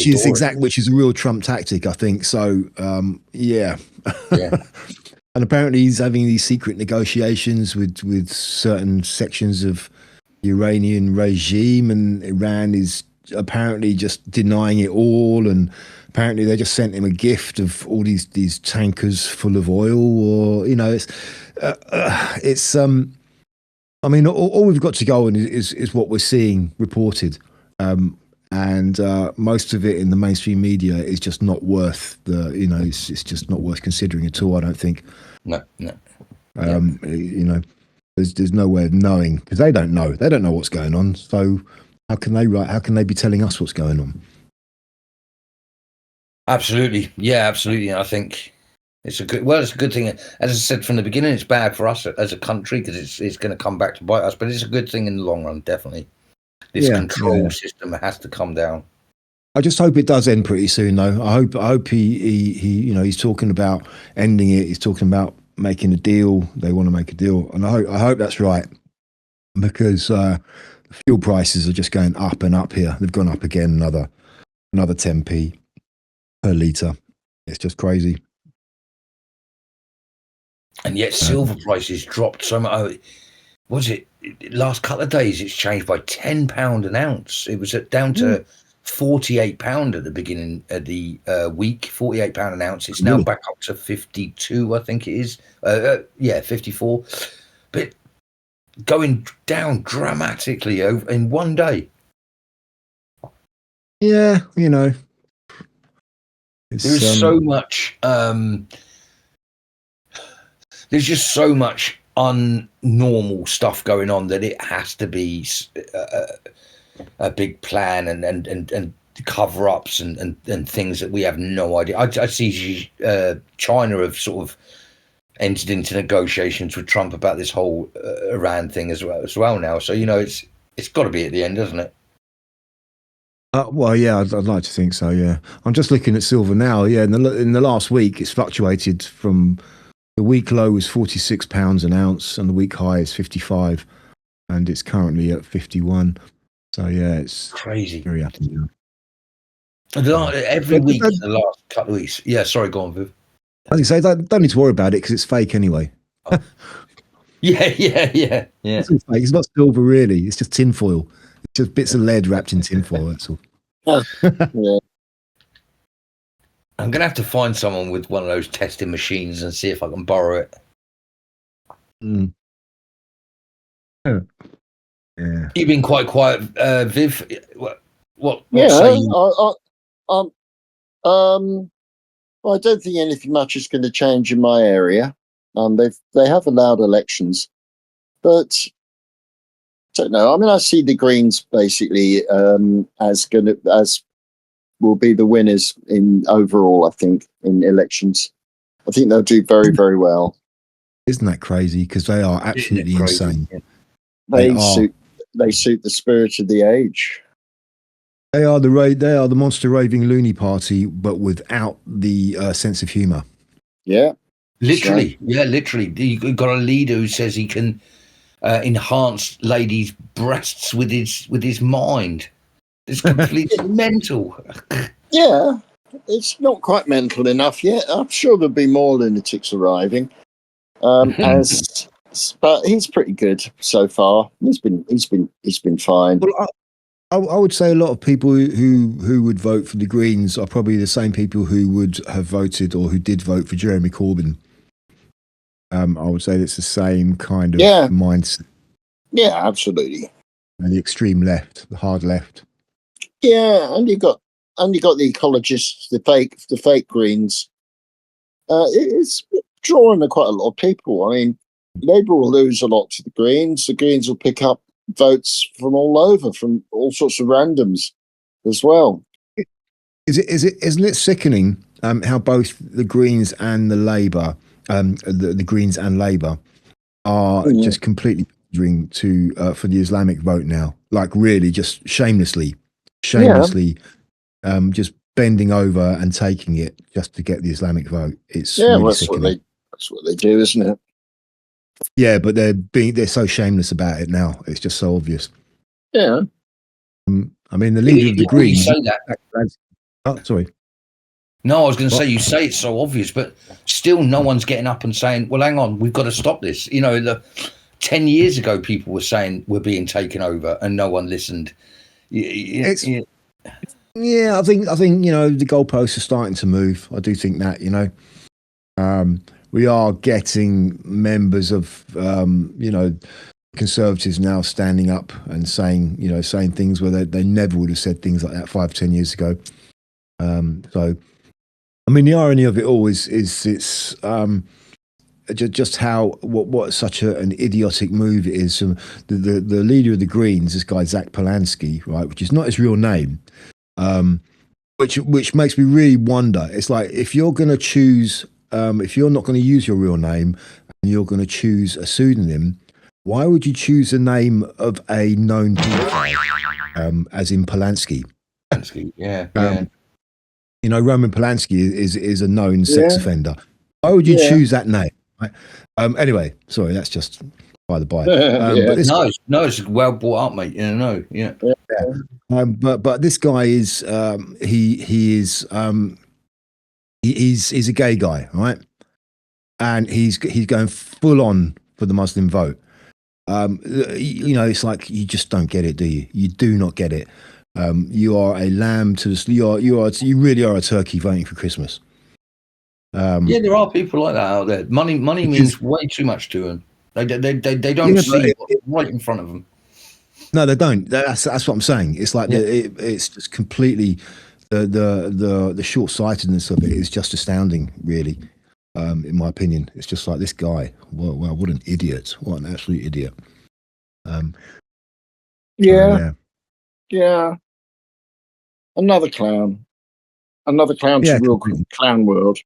S2: which is a real Trump tactic, I think. So yeah. And apparently he's having these secret negotiations with certain sections of the Iranian regime, and Iran is apparently just denying it all. And apparently they just sent him a gift of all these tankers full of oil, or it's I mean, all we've got to go on is what we're seeing reported. And most of it in the mainstream media is just not worth it's just not worth considering at all, I don't think.
S1: No.
S2: There's no way of knowing because they don't know what's going on. So how can they be telling us what's going on?
S1: Absolutely. Yeah, absolutely. And I think it's a good thing. As I said from the beginning, it's bad for us as a country because it's going to come back to bite us, but it's a good thing in the long run, definitely. This control system has to come down.
S2: I just hope it does end pretty soon, though. I hope he he's talking about ending it. He's talking about making a deal. They want to make a deal, and I hope that's right because fuel prices are just going up and up here. They've gone up again, another 10p per litre. It's just crazy.
S1: And yet silver prices dropped so much. Was it last couple of days? It's changed by £10 an ounce. It was down to £48 at the beginning of the week. £48 an ounce. It's now back up to 52, I think it is. 54. But going down dramatically in one day.
S2: Yeah,
S1: there's so much. There's just so much unnormal stuff going on that it has to be a big plan and cover-ups and things that we have no idea. I see China have sort of entered into negotiations with Trump about this whole Iran thing as well now. So it's got to be at the end, doesn't it?
S2: Well, yeah, I'd like to think so. Yeah, I'm just looking at silver now. Yeah, in the last week, it's fluctuated from the week low was £46 an ounce, and the week high is 55, and it's currently at 51. So yeah, it's
S1: crazy.
S2: Very up and down.
S1: Every week in the last couple of weeks. Yeah, sorry, go on, Viv.
S2: I think so. Don't need to worry about it because it's fake anyway.
S1: Yeah.
S2: It's all fake. It's not silver, really. It's just tinfoil. It's just bits of lead wrapped in tinfoil. That's all.
S3: Yeah.
S1: I'm gonna have to find someone with one of those testing machines and see if I can borrow it.
S2: Mm. Yeah.
S1: You've been quite quiet, Viv. What
S3: Yeah.
S1: say you?
S3: Well, I don't think anything much is going to change in my area. They have allowed elections, but I don't know. I mean, I see the Greens basically as will be the winners in overall. I think in elections, I think they'll do very, very well.
S2: Isn't that crazy? Because they are absolutely insane.
S3: Yeah. They suit the spirit of the age.
S2: They are the monster raving loony party, but without the sense of humour.
S3: Yeah,
S1: literally. Yeah, literally. You've got a leader who says he can enhance ladies' breasts with his mind. It's completely mental.
S3: Yeah, it's not quite mental enough yet. I'm sure there'll be more lunatics arriving. But he's pretty good so far. He's been fine.
S2: Well, I would say a lot of people who would vote for the Greens are probably the same people who would have voted or who did vote for Jeremy Corbyn. I would say it's the same kind of mindset.
S3: Yeah, absolutely.
S2: And the extreme left, the hard left.
S3: Yeah, and you got the ecologists, the fake Greens. It's drawing quite a lot of people. I mean, Labour will lose a lot to the Greens. The Greens will pick up votes from all over, from all sorts of randoms as well.
S2: Isn't it sickening how both the Greens and the Labour, the Greens and Labour are just completely pandering to for the Islamic vote now, like really just shamelessly, just bending over and taking it just to get the Islamic vote. It's really sickening.
S3: That's what they do, isn't it?
S2: Yeah, but they're so shameless about it now. It's just so obvious.
S3: Yeah.
S2: I mean, the leader of the Greens.
S1: You say that.
S2: Oh, sorry.
S1: No, I was going to say you say it's so obvious, but still, no one's getting up and saying, "Well, hang on, we've got to stop this." 10 years ago, people were saying we're being taken over, and no one listened.
S2: Yeah, I think the goalposts are starting to move. I do think that we are getting members of Conservatives now standing up and saying things where they never would have said things like that 5-10 years ago. So, I mean, the irony of it all is it's just how what such an idiotic move it is. The leader of the Greens, this guy Zach Polanski, right, which is not his real name, which makes me really wonder. It's like if you're going to choose. If you're not going to use your real name and you're going to choose a pseudonym, why would you choose the name of a known pedophile, as in Polanski?
S1: Polanski, yeah.
S2: Roman Polanski is a known sex offender. Why would you choose that name? Right? Anyway, sorry, that's just by the by.
S1: But it's well brought up, mate.
S2: But this guy is he's a gay guy, right? And he's going full on for the Muslim vote. It's like you just don't get it, do you? You do not get it. You are a lamb to you really are a turkey voting for Christmas.
S1: There are people like that out there. Money means way too much to them. They don't see what's right in front of them.
S2: No, they don't. That's what I'm saying. It's like it's just completely. The short-sightedness of it is just astounding, really. In my opinion, it's just like this guy. Wow, what an idiot! What an absolute idiot.
S3: Yeah. Another clown to real clown world.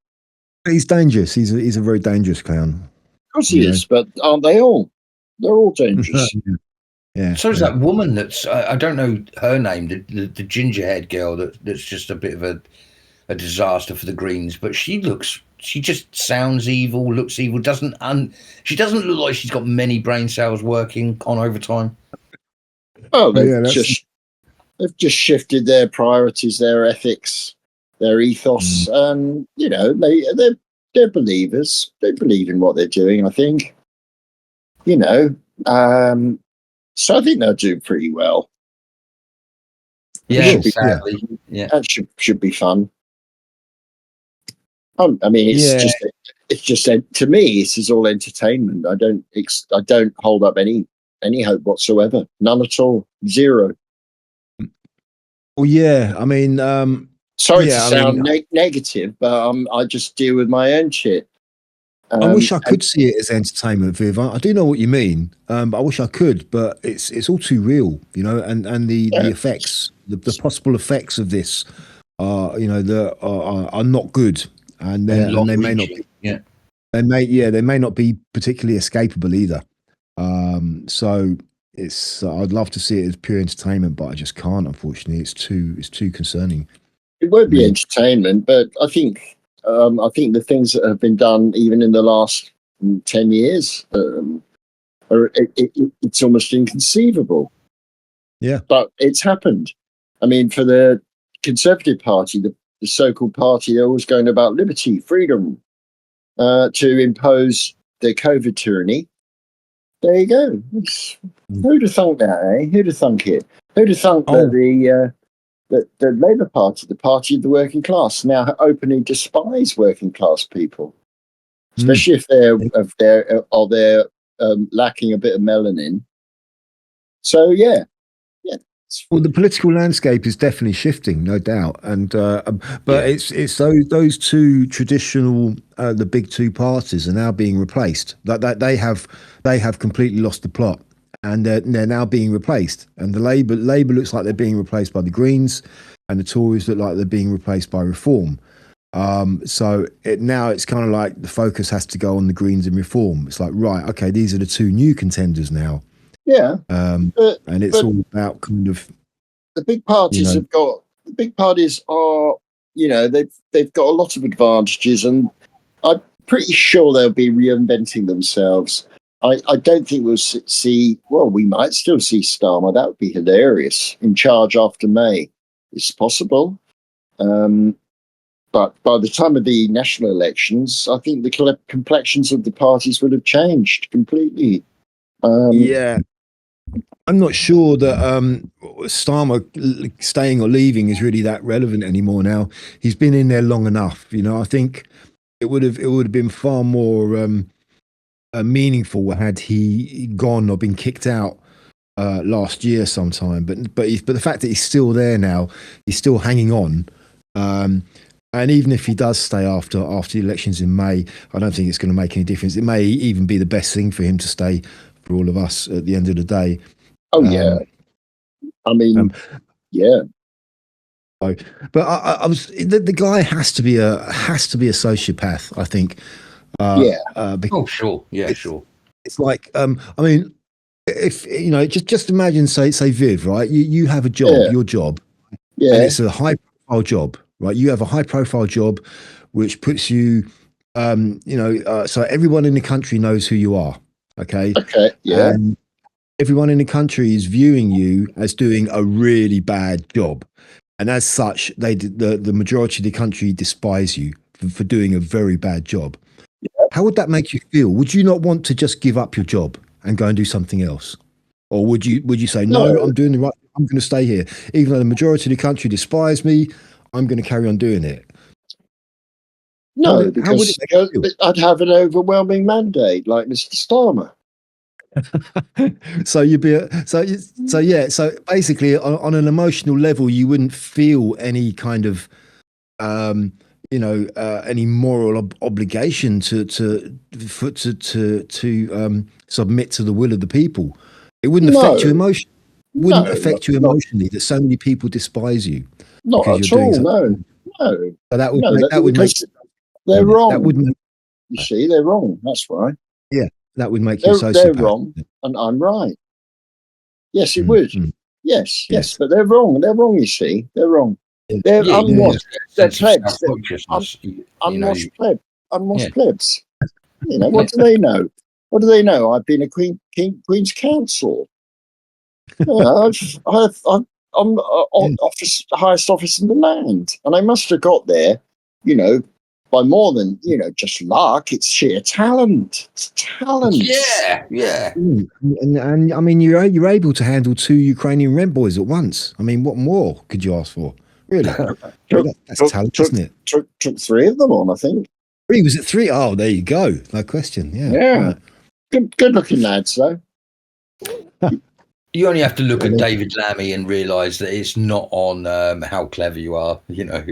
S2: He's dangerous. He's a very dangerous clown.
S3: Of course he is, but aren't they all? They're all dangerous.
S2: Yeah.
S1: So is that woman that's I don't know her name, the ginger-haired girl that's just a bit of a disaster for the Greens, but she just sounds evil, looks evil, she doesn't look like she's got many brain cells working on overtime.
S3: Oh, they've just shifted their priorities, their ethics, their ethos. You know, they're believers. They believe in what they're doing, I think. You know, so I think they'll do pretty well.
S1: Yeah, sadly. Yeah.
S3: That should be fun. I mean, it's just to me, this is all entertainment. I don't hold up any hope whatsoever. None at all. Zero.
S2: Well, yeah. I mean,
S3: sorry to sound negative, but I just deal with my own shit.
S2: I wish I could see it as entertainment, Viv. I do know what you mean, but I wish I could. But it's all too real, you know. And the effects, the possible effects of this, are not good, and they may not be.
S1: Yeah.
S2: They may not be particularly escapable either. So I'd love to see it as pure entertainment, but I just can't. Unfortunately, it's too concerning.
S3: It won't be entertainment, but I think the things that have been done, even in the last 10 years, it's almost inconceivable.
S2: Yeah,
S3: but it's happened. I mean, for the Conservative Party, the so-called party, they're always going about liberty, freedom, to impose their COVID tyranny. There you go. Who'd have thunk that, eh? Who'd have thunk it? Who'd have thunk that the Labour Party, the party of the working class, now openly despise working class people, especially if they're lacking a bit of melanin. So yeah.
S2: Well, the political landscape is definitely shifting, no doubt, and but it's those two traditional, the big two parties are now being replaced. That they have completely lost the plot, and they're now being replaced. And the Labour looks like they're being replaced by the Greens, and the Tories look like they're being replaced by Reform. So now it's kind of like the focus has to go on the Greens and Reform. It's like, right, okay, these are the two new contenders now.
S3: Yeah,
S2: and it's all about kind of
S3: the big parties have got. The big parties are, they've got a lot of advantages, and I'm pretty sure they'll be reinventing themselves. I don't think we'll see. Well, we might still see Starmer. That would be hilarious. In charge after May, it's possible. But by the time of the national elections, I think the complexions of the parties would have changed completely.
S2: I'm not sure that Starmer staying or leaving is really that relevant anymore now. He's been in there long enough. I think it would have been far more meaningful had he gone or been kicked out last year sometime. But the fact that he's still there now, he's still hanging on. And even if he does stay after the elections in May, I don't think it's going to make any difference. It may even be the best thing for him to stay for all of us at the end of the day.
S3: Oh yeah, I mean, yeah.
S2: But I was the guy has to be a sociopath, I think.
S1: Sure, sure.
S2: It's like I mean, if just imagine, say Viv, right? You have a job, your job, and it's a high profile job, right? You have a high profile job, which puts you, so everyone in the country knows who you are. Okay.
S3: Yeah.
S2: And everyone in the country is viewing you as doing a really bad job, and as such, the majority of the country despise you for doing a very bad job. Yeah. How would that make you feel? Would you not want to just give up your job and go and do something else, or would you say no? I'm doing the right. I'm going to stay here, even though the majority of the country despise me. I'm going to carry on doing it.
S3: No, because I'd have an overwhelming mandate like Mr. Starmer.
S2: So you'd be so basically on an emotional level you wouldn't feel any kind of any moral obligation to submit to the will of the people. It wouldn't affect you emotionally. Wouldn't affect you emotionally that so many people despise you.
S3: Not at all. No.
S2: So that would make
S3: They're wrong.
S2: That would make,
S3: You see, they're wrong. That's why.
S2: that would make you a sociopath.
S3: They're wrong, and I'm right. Yes, it would. Yes, but they're wrong. They're wrong. You see, they're wrong. They're unwashed. They're plebs. Unwashed plebs. Unwashed plebs. You know, what do they know? What do they know? I've been a Queen's Counsel. I'm highest office in the land, and I must have got there, you know, by more than, you know, just luck. It's sheer talent. It's talent.
S1: Yeah.
S2: And I mean, you're able to handle 2 Ukrainian rent boys at once. I mean, what more could you ask for? Really? That's talent, isn't it?
S3: Took 3 of them on, I think.
S2: 3, was it 3? Oh, there you go. No question.
S3: Yeah. Good looking lads, though.
S1: You only have to look at David Lammy and realise that it's not on how clever you are, you know.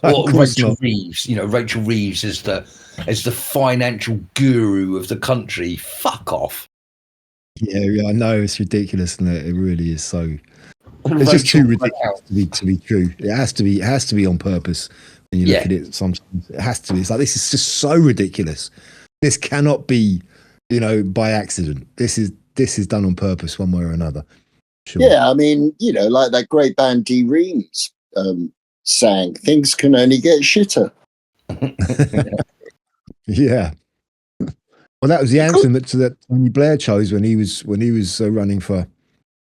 S1: Or Rachel Reeves, you know, Rachel Reeves is the financial guru of the country. Fuck off.
S2: Yeah, I know, it's ridiculous, isn't it? It really is so. It's just too ridiculous to be true. It has to be on purpose. When you look at it, sometimes it has to be. It's like, this is just so ridiculous. This cannot be, you know, by accident. This is done on purpose, one way or another. Sure.
S3: Yeah, I mean, you know, like that great band D Reams sang, "Things can only get shitter."
S2: Yeah. Well, that was the anthem that Tony Blair chose when he was running for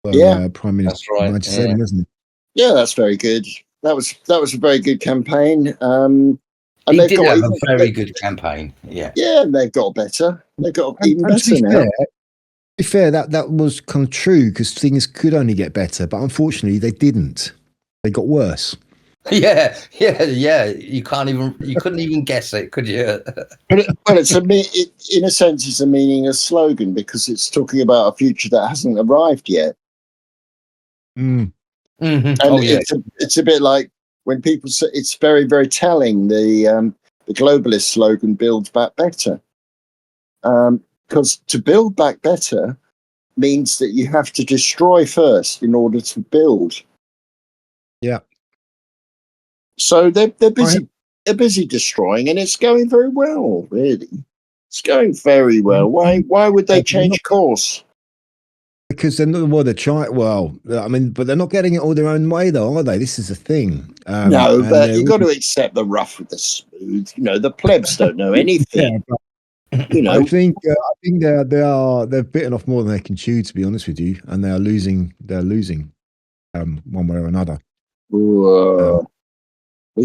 S2: Prime Minister in '97, wasn't it?
S3: Yeah, that's very good. That was a very good campaign. And
S1: he did have a very good campaign. Yeah,
S3: and they've got better. They've got even better now.
S2: To be fair, that was kind of true, because things could only get better, but unfortunately they didn't. They got worse.
S1: Yeah. You couldn't even guess it, could you?
S3: Well, in a sense, it's a meaningless slogan, because it's talking about a future that hasn't arrived yet.
S2: Mm.
S3: Mm-hmm. And it's a bit like when people say, it's very, very telling, the globalist slogan, "Build Back Better." Because to build back better means that you have to destroy first in order to build.
S2: Yeah.
S3: So they're busy. They're busy destroying, and it's going very well. Really, it's going very well. Why would they change course?
S2: Because they're not. Well, they're trying. Well, I mean, but they're not getting it all their own way, though, are they? This is the thing.
S3: No, but you've got to accept the rough with the smooth. You know, the plebs don't know anything. You know,
S2: I think they've bitten off more than they can chew, to be honest with you, and they're losing. One way or another.
S3: We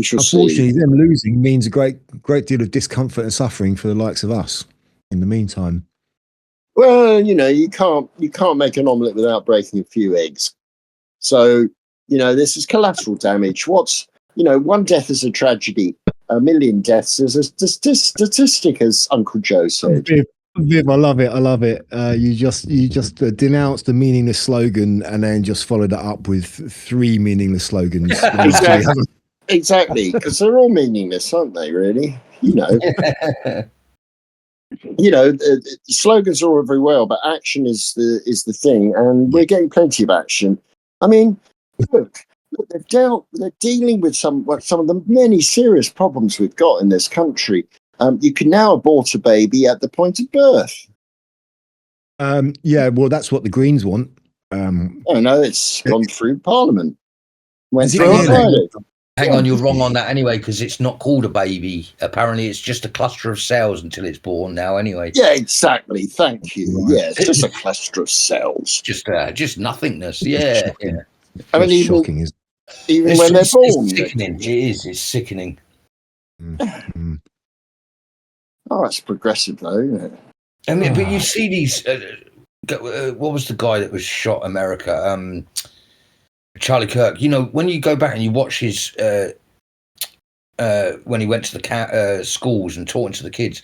S3: shall
S2: Unfortunately,
S3: see.
S2: them losing means a great deal of discomfort and suffering for the likes of us. In the meantime,
S3: well, you know, you can't make an omelette without breaking a few eggs. So, you know, this is collateral damage. One death is a tragedy. 1 million deaths is a statistic, as Uncle Joe said.
S2: Viv, I love it. You just denounced the meaningless slogan and then just followed it up with 3 meaningless slogans.
S3: Exactly, because they're all meaningless, aren't they? Really, you know. The slogans are all very well, but action is the thing, and we're getting plenty of action. I mean, look, they're dealing with some of the many serious problems we've got in this country. You can now abort a baby at the point of birth.
S2: Yeah, well, that's what the Greens want.
S3: No, it's gone through Parliament.
S1: Hang on, you're wrong on that anyway, because it's not called a baby. Apparently, it's just a cluster of cells until it's born now anyway.
S3: Yeah, exactly. Thank you. Right. Yeah, it's just a cluster of cells.
S1: Just nothingness. Yeah.
S3: I mean, even when they're born.
S1: It's sickening. It is. It's sickening.
S2: Mm-hmm.
S3: Oh, that's progressive, though, isn't it?
S1: I mean, but you see these. What was the guy that was shot America? Charlie Kirk. You know, when you go back and you watch his when he went to the schools and talking to the kids,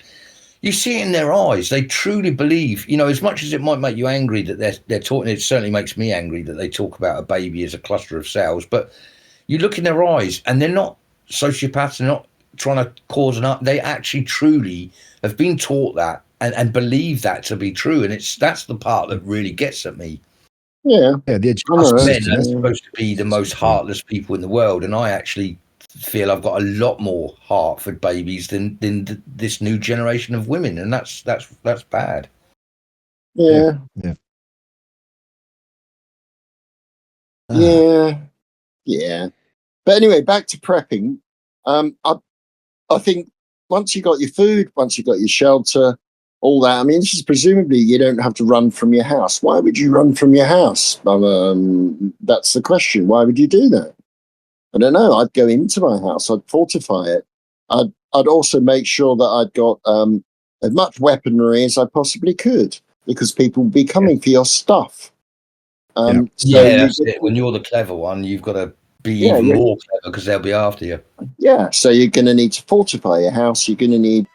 S1: you see it in their eyes. They truly believe. You know, as much as it might make you angry that they're talking, it certainly makes me angry that they talk about a baby as a cluster of cells. But you look in their eyes, and they're not sociopaths. They're not trying to cause an up. They actually truly have been taught that and believe that to be true. And that's the part that really gets at me.
S3: Yeah,
S2: the
S1: men are supposed to be the most heartless people in the world, and I actually feel I've got a lot more heart for babies than this new generation of women, and that's bad.
S3: Yeah.
S2: Yeah.
S3: Yeah. But anyway, back to prepping. I think once you got your food, once you got your shelter, all that. I mean, this is presumably you don't have to run from your house. Why would you run from your house? That's the question. Why would you do that? I don't know. I'd go into my house. I'd fortify it. I'd also make sure that I'd got as much weaponry as I possibly could, because people will be coming for your stuff.
S1: That's it. When you're the clever one, you've got to be even more clever, because they'll be after you.
S3: Yeah, so you're going to need to fortify your house. You're going to need.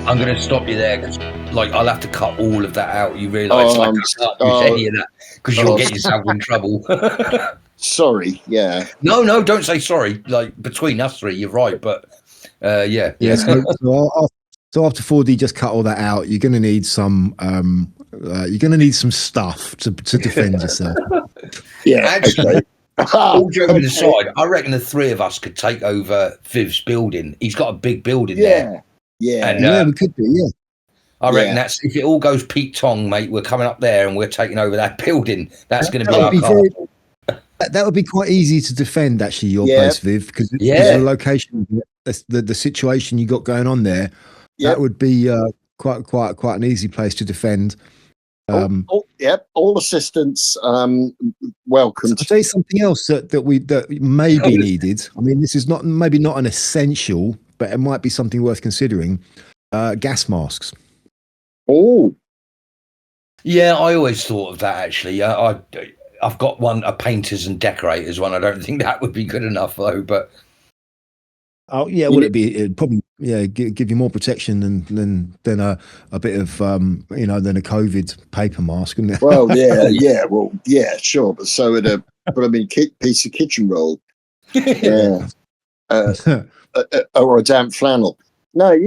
S1: I'm going to stop you there, because I'll have to cut all of that out. You realise I can't use any of that, because you'll get yourself in trouble.
S3: Sorry, yeah.
S1: No, don't say sorry. Between us three, you're right, but yeah.
S2: So after 4D just cut all that out, you're going to need some stuff to defend yourself.
S3: Yeah,
S1: actually. All joking aside, I reckon the three of us could take over Viv's building. He's got a big building there.
S3: Yeah,
S2: we could do. Yeah,
S1: I reckon that's, if it all goes Pete Tong, mate, we're coming up there and we're taking over that building. That's going to be our castle.
S2: That would be quite easy to defend, actually, your place, Viv, because the location, the situation you got going on there, that would be quite an easy place to defend.
S3: All assistance welcome.
S2: I'll tell you something else that may be needed. I mean, this is maybe not an essential, but it might be something worth considering. Gas masks.
S3: Oh,
S1: yeah, I always thought of that, actually. I've got a painters and decorators one. I don't think that would be good enough, though. But
S2: it'd probably give you more protection than a bit of than a COVID paper mask, wouldn't it?
S3: Well, sure, but so would a piece of kitchen roll, or a damp flannel. No,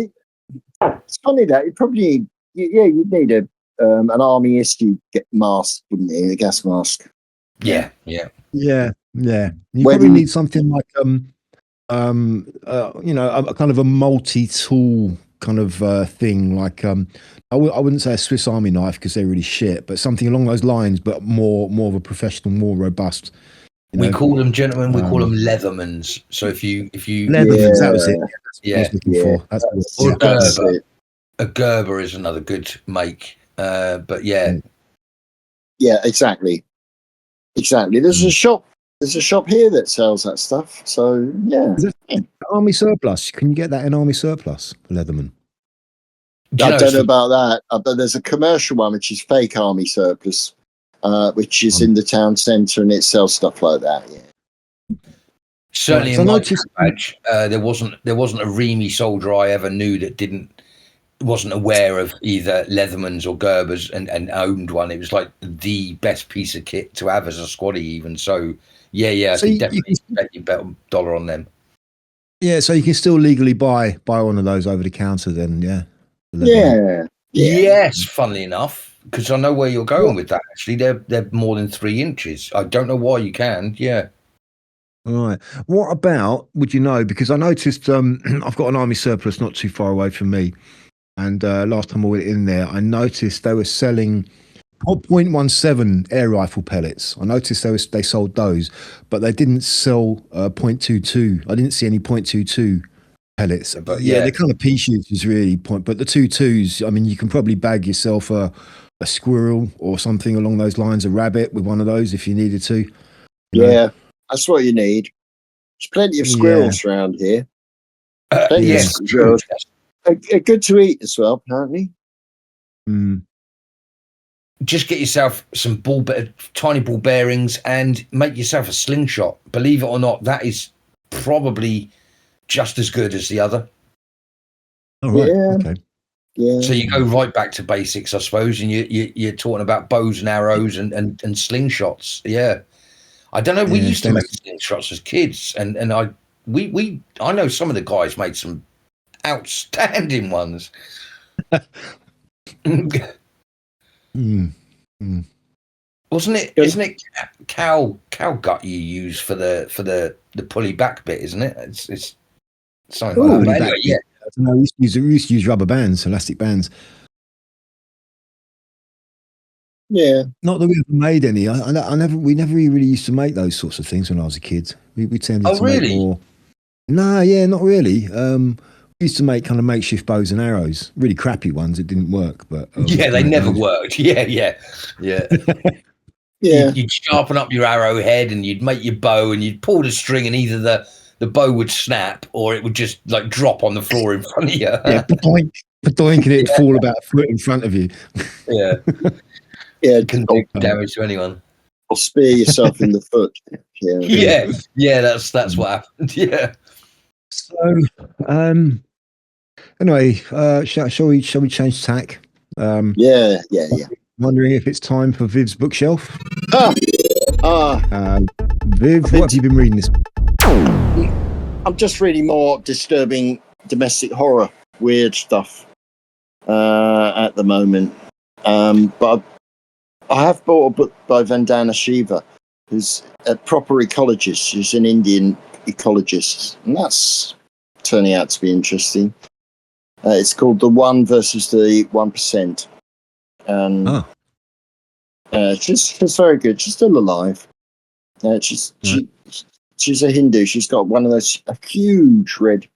S3: it's funny that you probably you'd need an army issue mask, wouldn't you? A gas mask.
S1: Yeah.
S2: You probably need something like a kind of a multi-tool kind of thing, like I wouldn't say a Swiss Army knife, because they're really shit, but something along those lines, but more of a professional, more robust.
S1: We call them, gentlemen, we call them Leathermans. So if you
S2: Leathermans, that was it. That's what I was looking for.
S1: That's a Gerber is another good make. But yeah,
S3: exactly. There's a shop here that sells that stuff. So yeah,
S2: Army surplus. Can you get that in Army surplus, Leatherman?
S3: I don't know about that, but there's a commercial one which is fake Army surplus, which is in the town centre, and it sells stuff like that. Yeah.
S1: Certainly in my badge, there wasn't a Remy soldier I ever knew that wasn't aware of either Leathermans or Gerbers and owned one. It was like the best piece of kit to have as a squaddie, even. So I could definitely bet you bet $1 on them.
S2: Yeah, so you can still legally buy one of those over the counter then, yeah.
S1: Yes, funnily enough, because I know where you're going with that. Actually, they're more than 3 inches. I don't know why you can. Yeah.
S2: All right. What about, would you know? Because I noticed I've got an Army surplus not too far away from me, and last time I went in there, I noticed they were selling .17 air rifle pellets. I noticed they sold those, but they didn't sell .22. I didn't see any .22 pellets. But they're kind of pea shooters, really. But the 22s, I mean, you can probably bag yourself a squirrel or something along those lines, a rabbit with one of those if you needed to.
S3: Yeah, that's what you need. There's plenty of squirrels around here.
S1: Yes,
S3: squirrels. Are good to eat as well, apparently.
S1: Just get yourself some tiny ball bearings and make yourself a slingshot. Believe it or not, that is probably just as good as the other.
S2: Oh, right. Okay.
S3: Yeah.
S1: So you go right back to basics, I suppose, and you're talking about bows and arrows and slingshots. Yeah. I don't know. We used to make slingshots as kids, and I know some of the guys made some outstanding ones.
S2: Mm. Mm.
S1: Wasn't it? Isn't it cow gut you use for the pulley back bit? Isn't it? It's something like that. But anyway, yeah.
S2: I don't know, we used to use rubber bands, elastic bands.
S3: Yeah.
S2: Not that we ever made any. We never really used to make those sorts of things when I was a kid. We tended to make more. No, yeah, not really. We used to make kind of makeshift bows and arrows, really crappy ones. It didn't work, but
S1: yeah, they never worked. Yeah.
S3: Yeah.
S1: You'd sharpen up your arrowhead and you'd make your bow and you'd pull the string and either the bow would snap or it would just like drop on the floor in front of you.
S2: Yeah, padoink, and it'd fall about a foot in front of you.
S1: Yeah.
S3: Yeah.
S1: Couldn't do damage to anyone.
S3: Or spear yourself in the foot.
S1: Yeah. That's what happened. Yeah.
S2: So, anyway, shall we change tack?
S3: Yeah.
S2: Wondering if it's time for Viv's bookshelf. Viv,
S3: what
S2: have you been reading this?
S3: I'm just reading more disturbing domestic horror, weird stuff at the moment. But I have bought a book by Vandana Shiva, who's a proper ecologist. She's an Indian ecologist, and that's turning out to be interesting. It's called The One versus the 1%. And she's very good. She's still alive. She's a Hindu. She's got one of those a huge red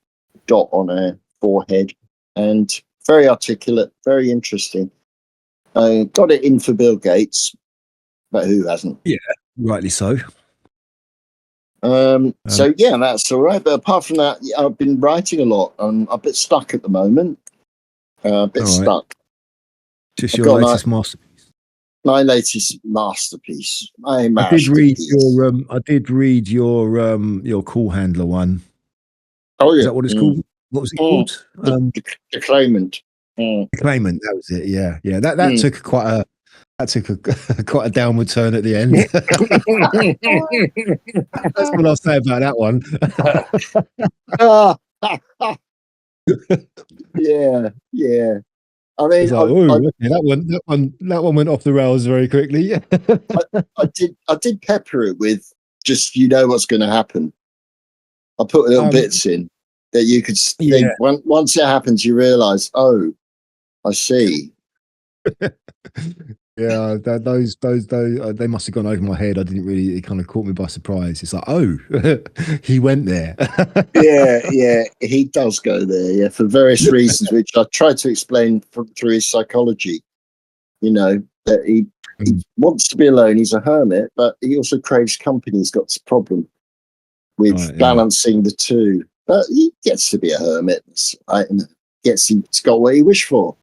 S3: dot on her forehead, and very articulate, very interesting. Got it in for Bill Gates, but who hasn't?
S2: Yeah, rightly so.
S3: So yeah, that's all right. But apart from that, I've been writing a lot. I'm a bit stuck at the moment. Stuck.
S2: Just your latest masterpiece.
S3: My latest masterpiece.
S2: I did read your call handler one.
S3: Oh yeah,
S2: is that what it's called? What was it called?
S3: The Claimant.
S2: The Claimant. That was it. Yeah. That took quite a downward turn at the end. That's what I'll say about that one.
S3: Yeah. I mean,
S2: that one went off the rails very quickly.
S3: I did pepper it with just what's going to happen. I put little bits in that you could. Once it happens, you realise. Oh, I see.
S2: Yeah, those they must have gone over my head. I didn't really. It kind of caught me by surprise. It's like, oh, he went there.
S3: yeah, he does go there. Yeah, for various reasons, which I tried to explain through his psychology. That he wants to be alone. He's a hermit, but he also craves company. He's got this problem with balancing the two. But he gets to be a hermit. He's got what he wished for.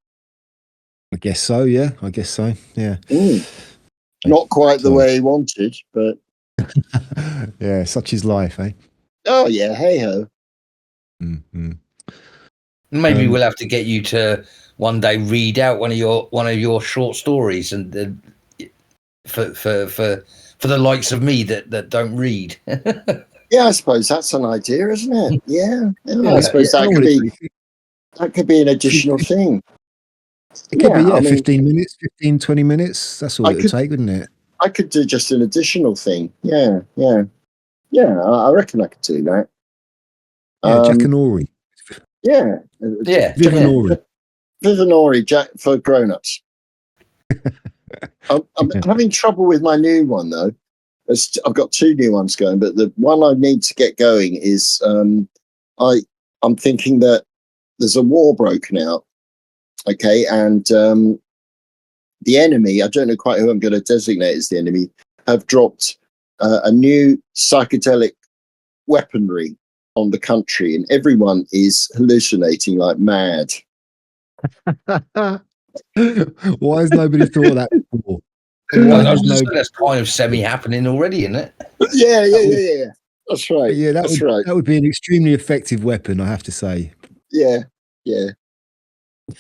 S2: I guess so. Yeah. Yeah.
S3: Not quite the way he wanted, but
S2: yeah, such is life, eh?
S3: Oh yeah, hey ho.
S2: Mm-hmm.
S1: Maybe we'll have to get you to one day read out one of your short stories, and for the likes of me that don't read.
S3: Yeah, I suppose that's an idea, isn't it? Yeah, I suppose that could be an additional thing.
S2: It could be 15 minutes, 15, 20 minutes. That's all it would take, wouldn't it?
S3: I could do just an additional thing. Yeah. I reckon I could do that.
S2: Yeah, Jack and Ori.
S3: Yeah.
S2: Viv and Ori.
S3: Viv and Ori, Jack for grown-ups. I'm having trouble with my new one though. I've got two new ones going, but the one I need to get going is I'm thinking that there's a war broken out. Okay, and the enemy, I don't know quite who I'm going to designate as the enemy, have dropped a new psychedelic weaponry on the country, and everyone is hallucinating like mad.
S2: Why has nobody thought of that before?
S1: That's kind of semi-happening already, isn't it?
S3: Yeah. That's right.
S2: Yeah, that would be an extremely effective weapon, I have to say.
S3: Yeah.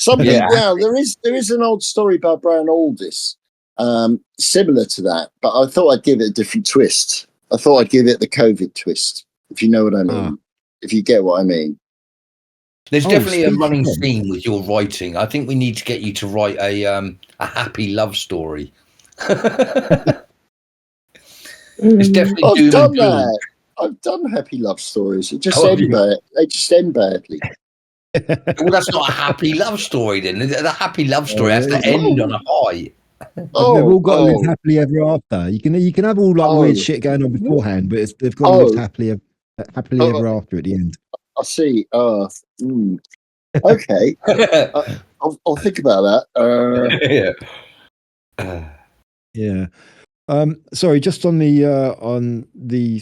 S3: There is an old story by Brian Aldiss, similar to that, but I thought I'd give it a different twist. I thought I'd give it the COVID twist, if you know what I mean. If you get what I mean.
S1: There's definitely a
S2: speaking
S1: running
S2: of-
S1: theme with your writing. I think we need to get you to write a happy love story. It's definitely
S3: I've
S1: doom
S3: done
S1: and gloom.
S3: that. I've done happy love stories. It just
S1: Oh, have
S3: end
S1: you?
S3: bad. They just end badly.
S1: Well, that's not a happy love story then. The happy love story has to end on a high.
S2: They've
S3: Oh,
S2: all got to live
S3: oh,
S2: happily ever after. You can have all like weird
S3: oh,
S2: shit going on beforehand, but they've got to live
S3: oh,
S2: happily ever after at the end.
S3: I see. Okay. I'll think about that.
S1: Yeah.
S2: Yeah. Sorry, just on the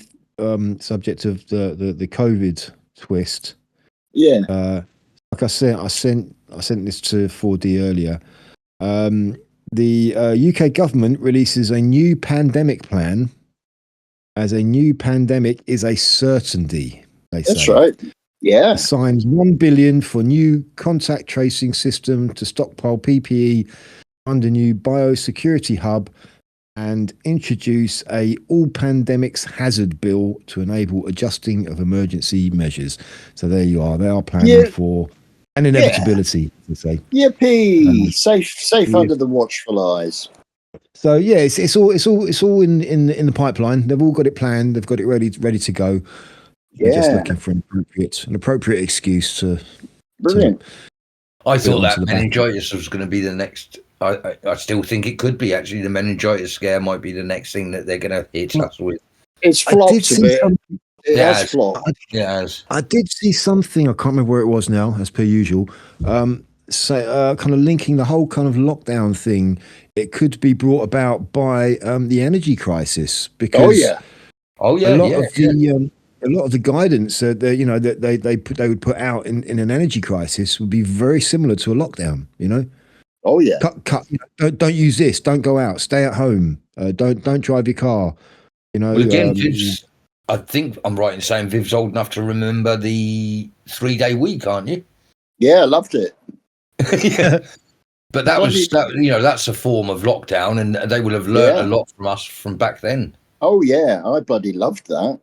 S2: subject of the COVID twist.
S3: Yeah.
S2: Like I sent this to 4D earlier. The UK government releases a new pandemic plan, as a new pandemic is a certainty. They say.
S3: That's right. Yeah.
S2: Assigns 1 billion for new contact tracing system to stockpile PPE under new biosecurity hub, and introduce a all pandemics hazard bill to enable adjusting of emergency measures. So there you are. They are planning for an inevitability, to say.
S3: Yippee! Safe
S2: yeah.
S3: under the watchful eyes.
S2: So yeah, it's all in the pipeline. They've all got it planned. They've got it ready to go. They're just looking for an appropriate excuse to.
S3: Brilliant.
S1: I thought that meningitis was going to be the next. I still think it could be actually. The meningitis scare might be the next thing that they're going to hit us with.
S3: It's flopped a bit. It has flopped.
S2: I did see something. I can't remember where it was now, as per usual. Kind of linking the whole kind of lockdown thing. It could be brought about by the energy crisis, because
S1: a
S2: lot of the guidance that they would put out in an energy crisis would be very similar to a lockdown.
S3: Oh yeah.
S2: Cut. Don't use this. Don't go out. Stay at home. Don't drive your car.
S1: Well, again, Vivs, I think I'm right in saying Viv's old enough to remember the 3-day week, aren't you?
S3: Yeah, I loved it.
S1: Yeah. But that's a form of lockdown, and they will have learned a lot from us from back then.
S3: Oh yeah, I bloody loved that.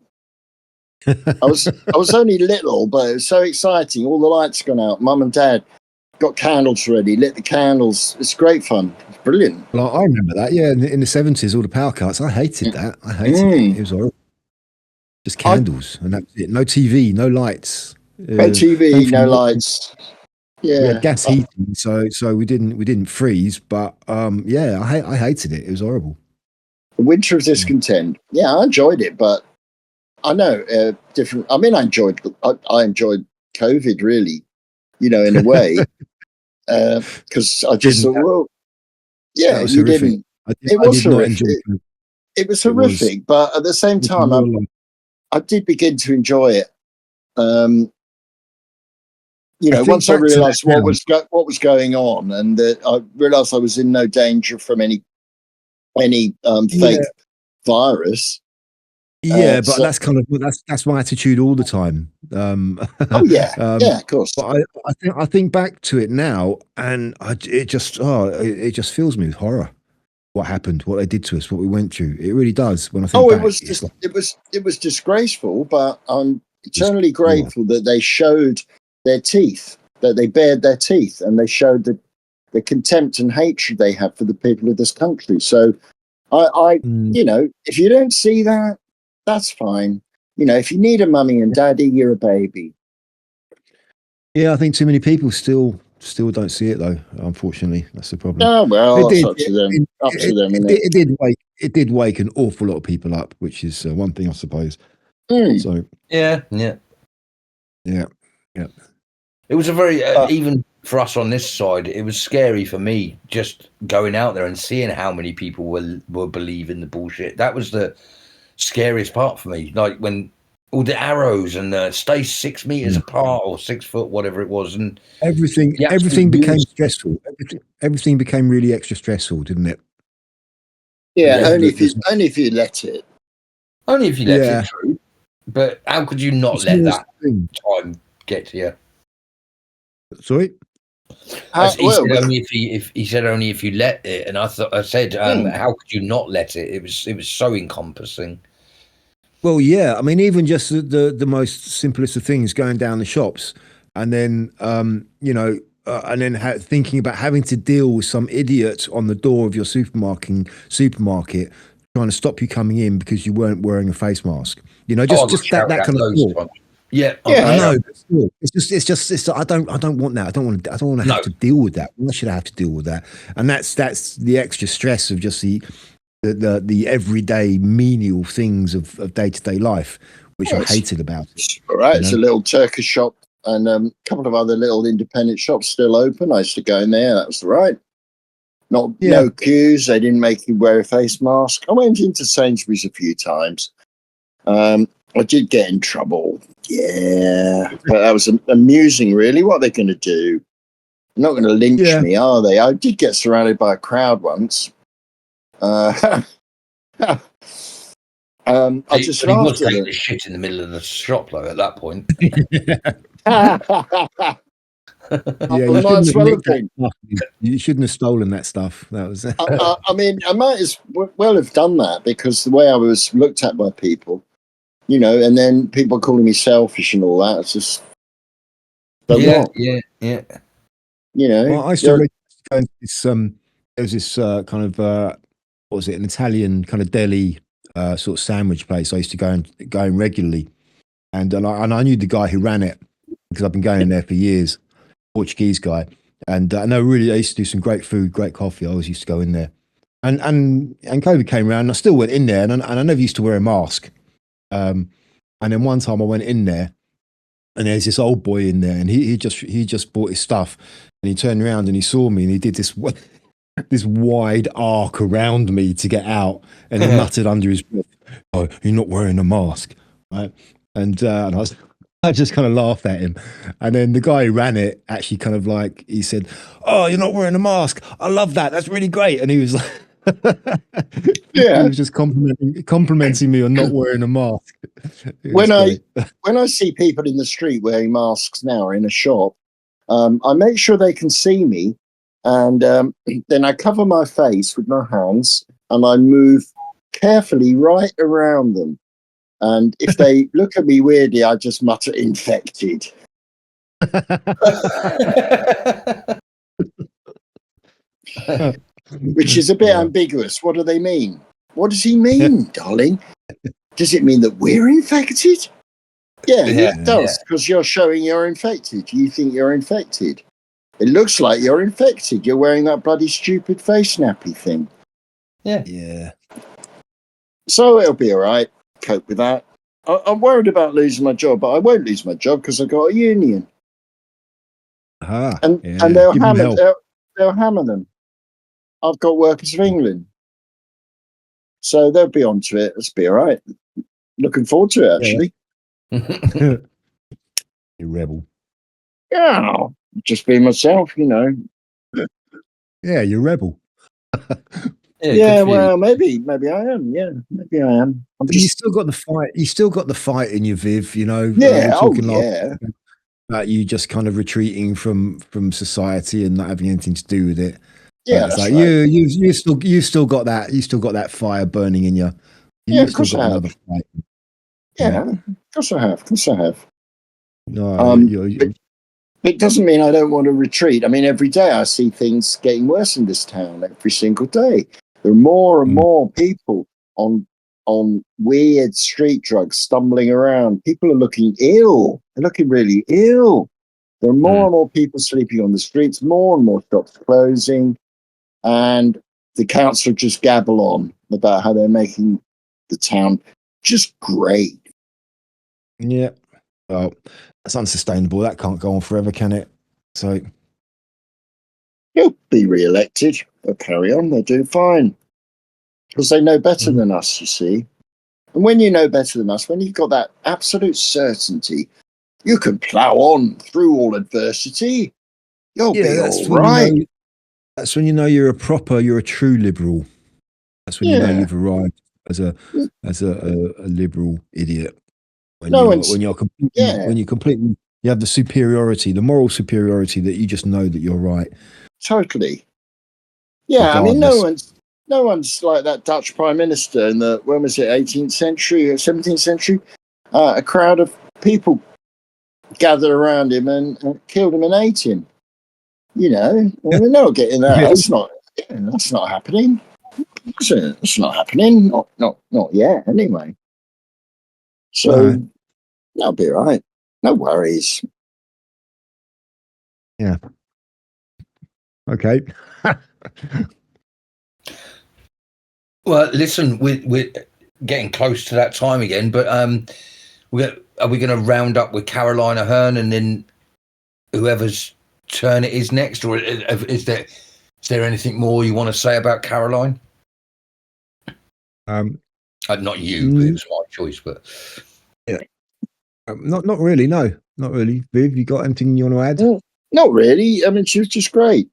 S3: I was only little, but it was so exciting. All the lights gone out. Mum and Dad got candles ready, lit the candles. It's great fun. It's brilliant.
S2: Well, I remember that. Yeah, in the 70s, all the power cuts. I hated that. I hated it. It was horrible. Just candles, and that's it. No TV, no lights.
S3: No TV, no lights. Yeah,
S2: we had gas heating, so we didn't freeze. But I hated it. It was horrible.
S3: The winter of discontent. Yeah, I enjoyed it, but I know different. I mean, I enjoyed COVID really, in a way, because I just thought, well, yeah, you didn't. It was horrific. It was horrific, but at the same time, I did begin to enjoy it. Once I realised what was going on, and that I realised I was in no danger from any fake virus.
S2: Yeah, but that's my attitude all the time.
S3: Oh yeah, of course.
S2: But I think back to it now, and it just fills me with horror. What happened? What they did to us? What we went through? It really does. When I think back,
S3: it was disgraceful. But I'm eternally grateful that they showed their teeth, that they bared their teeth, and they showed the contempt and hatred they have for the people of this country. So, if you don't see that, that's fine. If you need a mummy and daddy, you're a baby.
S2: Yeah, I think too many people still don't see it though. Unfortunately, that's the problem.
S3: Oh well, it's up to them.
S2: It did wake an awful lot of people up, which is one thing, I suppose. So
S1: yeah. It was a very even for us on this side. It was scary for me just going out there and seeing how many people were believing the bullshit. That was the scariest part for me. Like when all the arrows and stay 6 meters apart or 6 foot, whatever it was, and
S2: everything became stressful. Everything became really extra stressful, didn't it?
S3: Yeah, only if you let it.
S1: Only if you let it through. But how could you not let that time get to you?
S2: Sorry.
S1: He said only if you let it, and I said, how could you not let it? It was so encompassing.
S2: Well, yeah. I mean, even just the most simplest of things, going down the shops, and then thinking about having to deal with some idiot on the door of your supermarket trying to stop you coming in because you weren't wearing a face mask. You know, just that kind of thought.
S1: Yeah,
S2: I know. It's just. I don't want that. I don't want to have to deal with that. Why should I have to deal with that? And that's the extra stress of just the everyday menial things of day-to-day life, which I hated about it.
S3: All right, it's a little Turkish shop and a couple of other little independent shops still open. I used to go in there. That was right. No queues. They didn't make you wear a face mask. I went into Sainsbury's a few times. I did get in trouble. Yeah, but that was amusing, really. What are they going to do? They're not going to lynch me, are they? I did get surrounded by a crowd once. I just
S1: he was taking the shit in the middle of the shop, though. At that point,
S2: you shouldn't have stolen that stuff. That was.
S3: I mean, I might as well have done that because the way I was looked at by people, you know, and then people calling me selfish and all that. It's just.
S1: Yeah.
S3: You know,
S2: well, I used to go into this. There was this kind of what was it? An Italian kind of deli sort of sandwich place. I used to go in regularly, and I knew the guy who ran it because I've been going in there for years. Portuguese guy, and I know really they used to do some great food, great coffee. I always used to go in there, and COVID came around, and I still went in there, and I never used to wear a mask. And then one time I went in there, and there's this old boy in there, and he just bought his stuff, and he turned around and he saw me, and he did this wide arc around me to get out, and he muttered under his breath, "Oh, you're not wearing a mask," right? And I just kind of laughed at him. And then the guy who ran it actually kind of like, he said, "Oh, you're not wearing a mask. I love that. That's really great." And he was like, he was just complimenting me on not wearing a mask.
S3: When I see people in the street wearing masks now in a shop, I make sure they can see me. And then I cover my face with my hands and I move carefully right around them. And if they look at me weirdly, I just mutter "infected." Which is a bit ambiguous. What do they mean? What does he mean, darling? Does it mean that we're infected? Yeah, it does, because you're showing you're infected. You think you're infected. It looks like you're infected. You're wearing that bloody stupid face nappy thing.
S2: Yeah.
S3: So it'll be all right. Cope with that. I'm worried about losing my job, but I won't lose my job because I've got a union. And they'll hammer them. I've got Workers of England. So they'll be onto it. It'll be all right. Looking forward to it, actually.
S2: You rebel.
S3: Yeah, just be myself, you know.
S2: Yeah, you're rebel.
S3: Yeah, well, maybe I am. Yeah, maybe I am.
S2: You still got the fight. You still got the fight in your Viv. You know.
S3: Yeah.
S2: About you just kind of retreating from society and not having anything to do with it.
S3: Yeah,
S2: it's like right. you still got that. You still got that fire burning in you.
S3: Of course I have. Fight. Yeah, of course I have. No, it doesn't mean I don't want to retreat. I mean, every day I see things getting worse in this town. Every single day, there are more and more people on weird street drugs stumbling around. People are looking ill. They're looking really ill. There are more and more people sleeping on the streets. More and more shops closing, and the council just gabble on about how they're making the town just great.
S2: Yeah. Well, that's unsustainable. That can't go on forever, can it? So
S3: he'll be re-elected. They'll carry on. They're doing fine because they know better than us, you see. And when you know better than us, when you've got that absolute certainty, you can plough on through all adversity. You'll be all right.
S2: That's when you know you're a true liberal. That's when you know you've arrived as a liberal idiot. When you have the superiority, the moral superiority that you just know that you're right.
S3: Totally. Yeah, regardless. I mean, no one's like that Dutch prime minister in the, when was it, 18th century or 17th century? A crowd of people gathered around him and killed him and ate him. You know, well, they're not getting that. That's not happening. It's not happening. Not yet. Anyway, so that'll be all right. No worries.
S2: Yeah. Okay.
S1: Well, listen, we're getting close to that time again, but are we going to round up with Caroline Aherne and then whoever's turn it is next, or is there anything more you want to say about Caroline? Not you, but it was my choice, but
S2: yeah, not really. No, not really. Viv, you got anything you want to add?
S3: Not really. I mean, she was just great.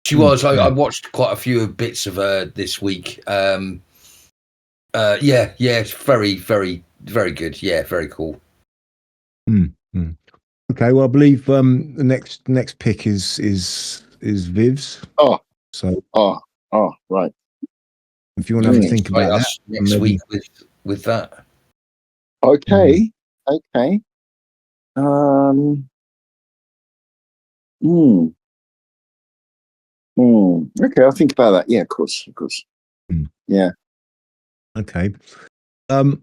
S1: She was. I watched quite a few bits of her this week. Yeah, it's very, very, very good. Yeah, very cool.
S2: Okay, well, I believe the next pick is Vivs.
S3: Right.
S2: If you want to have a think about that
S1: next week with that.
S3: Okay.
S2: Okay,
S3: I'll think about that. Yeah, of course. Yeah.
S2: Okay. I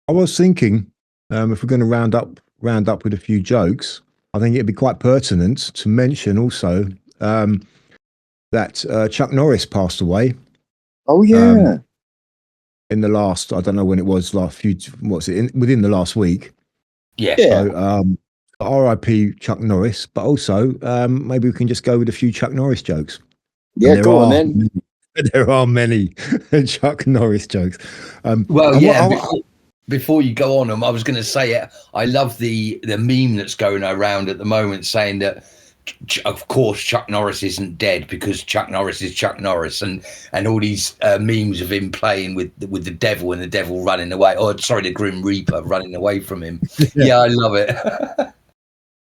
S2: was thinking, if we're going to round up with a few jokes, I think it'd be quite pertinent to mention also that Chuck Norris passed away.
S3: Oh yeah.
S2: In the last, I don't know when it was, within the last week.
S1: Yeah.
S2: So, R.I.P. Chuck Norris, but also maybe we can just go with a few Chuck Norris jokes.
S3: Yeah, go on then.
S2: There are many Chuck Norris jokes.
S1: Before you go on, I was going to say I love the meme that's going around at the moment saying that, of course, Chuck Norris isn't dead because Chuck Norris is Chuck Norris, and all these memes of him playing with the devil and the devil running away. Oh, sorry, the Grim Reaper running away from him. Yeah, I love it.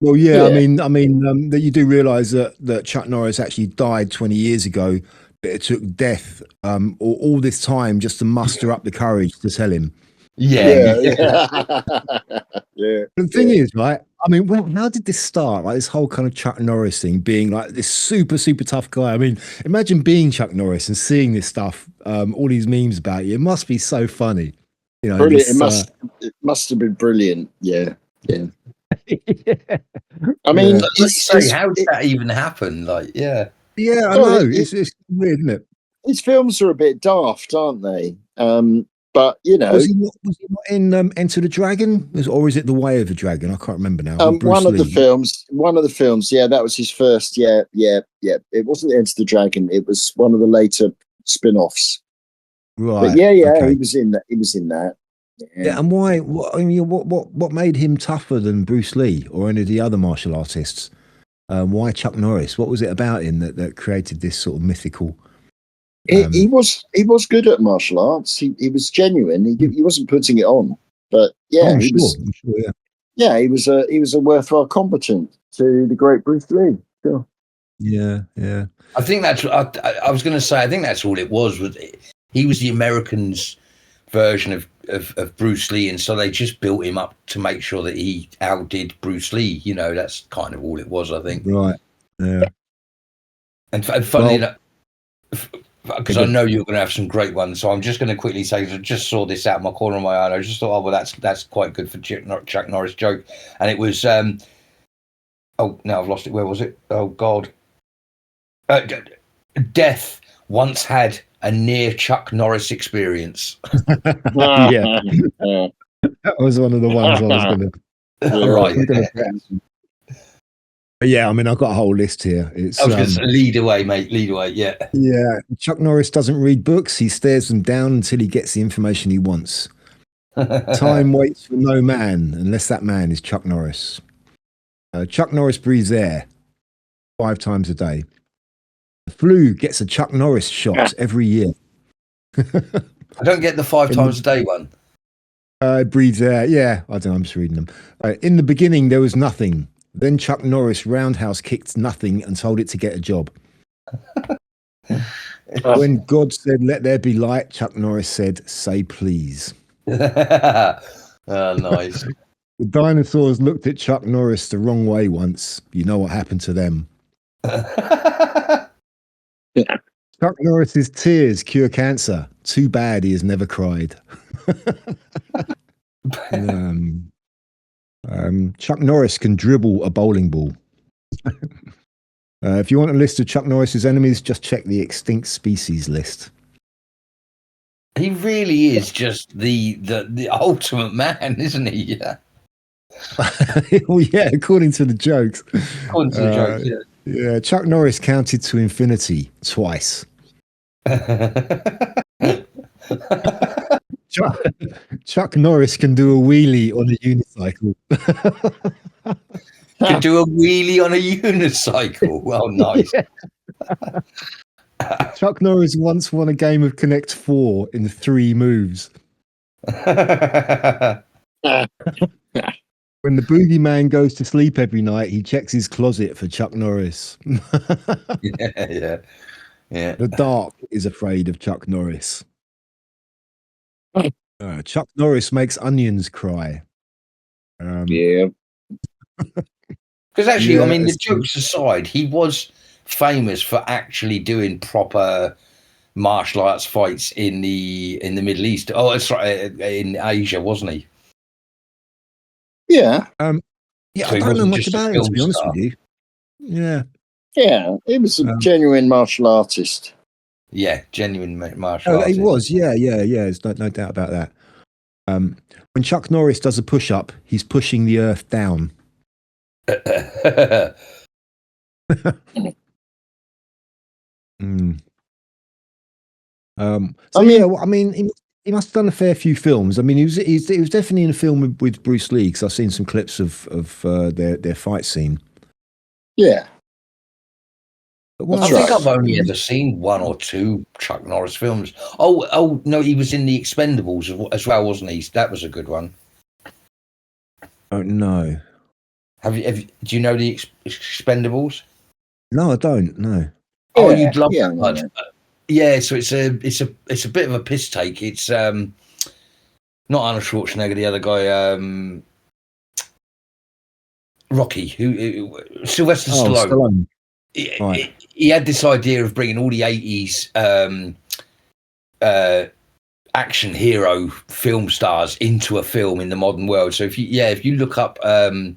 S2: Well, yeah. I mean, that you do realise that Chuck Norris actually died 20 years ago, but it took death all this time just to muster up the courage to tell him.
S3: Yeah.
S2: The thing is, right? I mean, how did this start? Like this whole kind of Chuck Norris thing, being like this super, super tough guy. I mean, imagine being Chuck Norris and seeing this stuff, all these memes about you. It must be so funny. You know,
S3: brilliant. It must have been brilliant. Yeah. I mean,
S1: how did that even happen? Like,
S2: yeah, I know. It's weird, isn't it?
S3: His films are a bit daft, aren't they? But you know,
S2: was he not in Enter the Dragon, or is it The Way of the Dragon? I can't remember now.
S3: One of the films. Yeah, that was his first. Yeah. It wasn't Enter the Dragon. It was one of the later spin-offs.
S2: Right.
S3: But yeah. Okay. He was in that.
S2: Yeah. And why? What made him tougher than Bruce Lee or any of the other martial artists? Why Chuck Norris? What was it about him that created this sort of mythical?
S3: He was good at martial arts. He was genuine. He wasn't putting it on. But yeah,
S2: I'm sure, yeah.
S3: Yeah, he was a worthwhile competent to the great Bruce Lee. Sure.
S2: Yeah.
S1: I think that's. I was going to say. I think that's all it was. He was the Americans' version of Bruce Lee, and so they just built him up to make sure that he outdid Bruce Lee. You know, that's kind of all it was. I think.
S2: Right. Yeah.
S1: And funnily enough, because I know you're going to have some great ones, so I'm just going to quickly say I just saw this out of my corner of my eye. I just thought, that's quite good for Chuck Norris joke, and it was oh, now I've lost it. Where was it? Oh God, Death once had a near Chuck Norris experience.
S2: Yeah, that was one of the ones I was going to.
S1: Right.
S2: Yeah, I mean, I've got a whole list here. It's,
S1: I was going to say, lead away, mate. Lead away, yeah.
S2: Yeah, Chuck Norris doesn't read books. He stares them down until he gets the information he wants. Time waits for no man unless that man is Chuck Norris. Chuck Norris breathes air 5 times a day. The flu gets a Chuck Norris shot every year.
S1: I don't get the 5 times a day one.
S2: Breathes air. Yeah, I don't know. I'm just reading them. In the beginning, there was nothing. Then Chuck Norris roundhouse kicked nothing and told it to get a job. When God said, "Let there be light," Chuck Norris said, "Say please."
S1: Oh, nice.
S2: The dinosaurs looked at Chuck Norris the wrong way once. You know what happened to them. Chuck Norris's tears cure cancer. Too bad he has never cried. Chuck Norris can dribble a bowling ball. If you want a list of Chuck Norris's enemies, just check the extinct species list.
S1: He really is just the ultimate man, isn't he? Yeah.
S2: Well, yeah, according to the jokes.
S1: According to the jokes, yeah.
S2: Yeah, Chuck Norris counted to infinity twice. Chuck Norris can do a wheelie on a unicycle.
S1: Can do a wheelie on a unicycle. Well, nice.
S2: Yeah. Chuck Norris once won a game of Connect 4 in 3 moves. When the boogeyman goes to sleep every night, he checks his closet for Chuck Norris.
S1: Yeah.
S2: The dark is afraid of Chuck Norris. Chuck Norris makes onions cry.
S3: Yeah.
S1: Because actually,
S2: Yeah,
S1: I mean, the
S2: it's true.
S1: jokes aside, he was famous for actually doing proper martial arts fights in the Middle East. Oh, that's right, in Asia, wasn't he?
S3: Yeah.
S2: Yeah,
S1: So
S2: I
S1: he
S2: don't know
S1: wasn't
S2: much
S1: just a
S2: about him, to
S1: film
S2: be honest
S1: star.
S2: with you. Yeah.
S3: Yeah. He was a genuine martial artist.
S1: Yeah, genuine martial artist.
S2: He was, yeah. There's no doubt about that. When Chuck Norris does a push-up, he's pushing the earth down. He must have done a fair few films. I mean, he was definitely in a film with Bruce Lee, because I've seen some clips of their fight scene.
S3: Yeah.
S1: I think I've only ever seen 1 or 2 Chuck Norris films. Oh no, he was in the Expendables as well, wasn't he? That was a good one.
S2: Oh no.
S1: Do you know the Expendables?
S2: No, I don't. No.
S1: Oh, you'd love
S3: yeah,
S1: that much. Yeah, so it's a bit of a piss take. It's not Arnold Schwarzenegger, the other guy, Rocky, who Sylvester Stallone. He had this idea of bringing all the 80s action hero film stars into a film in the modern world. So if you look up that,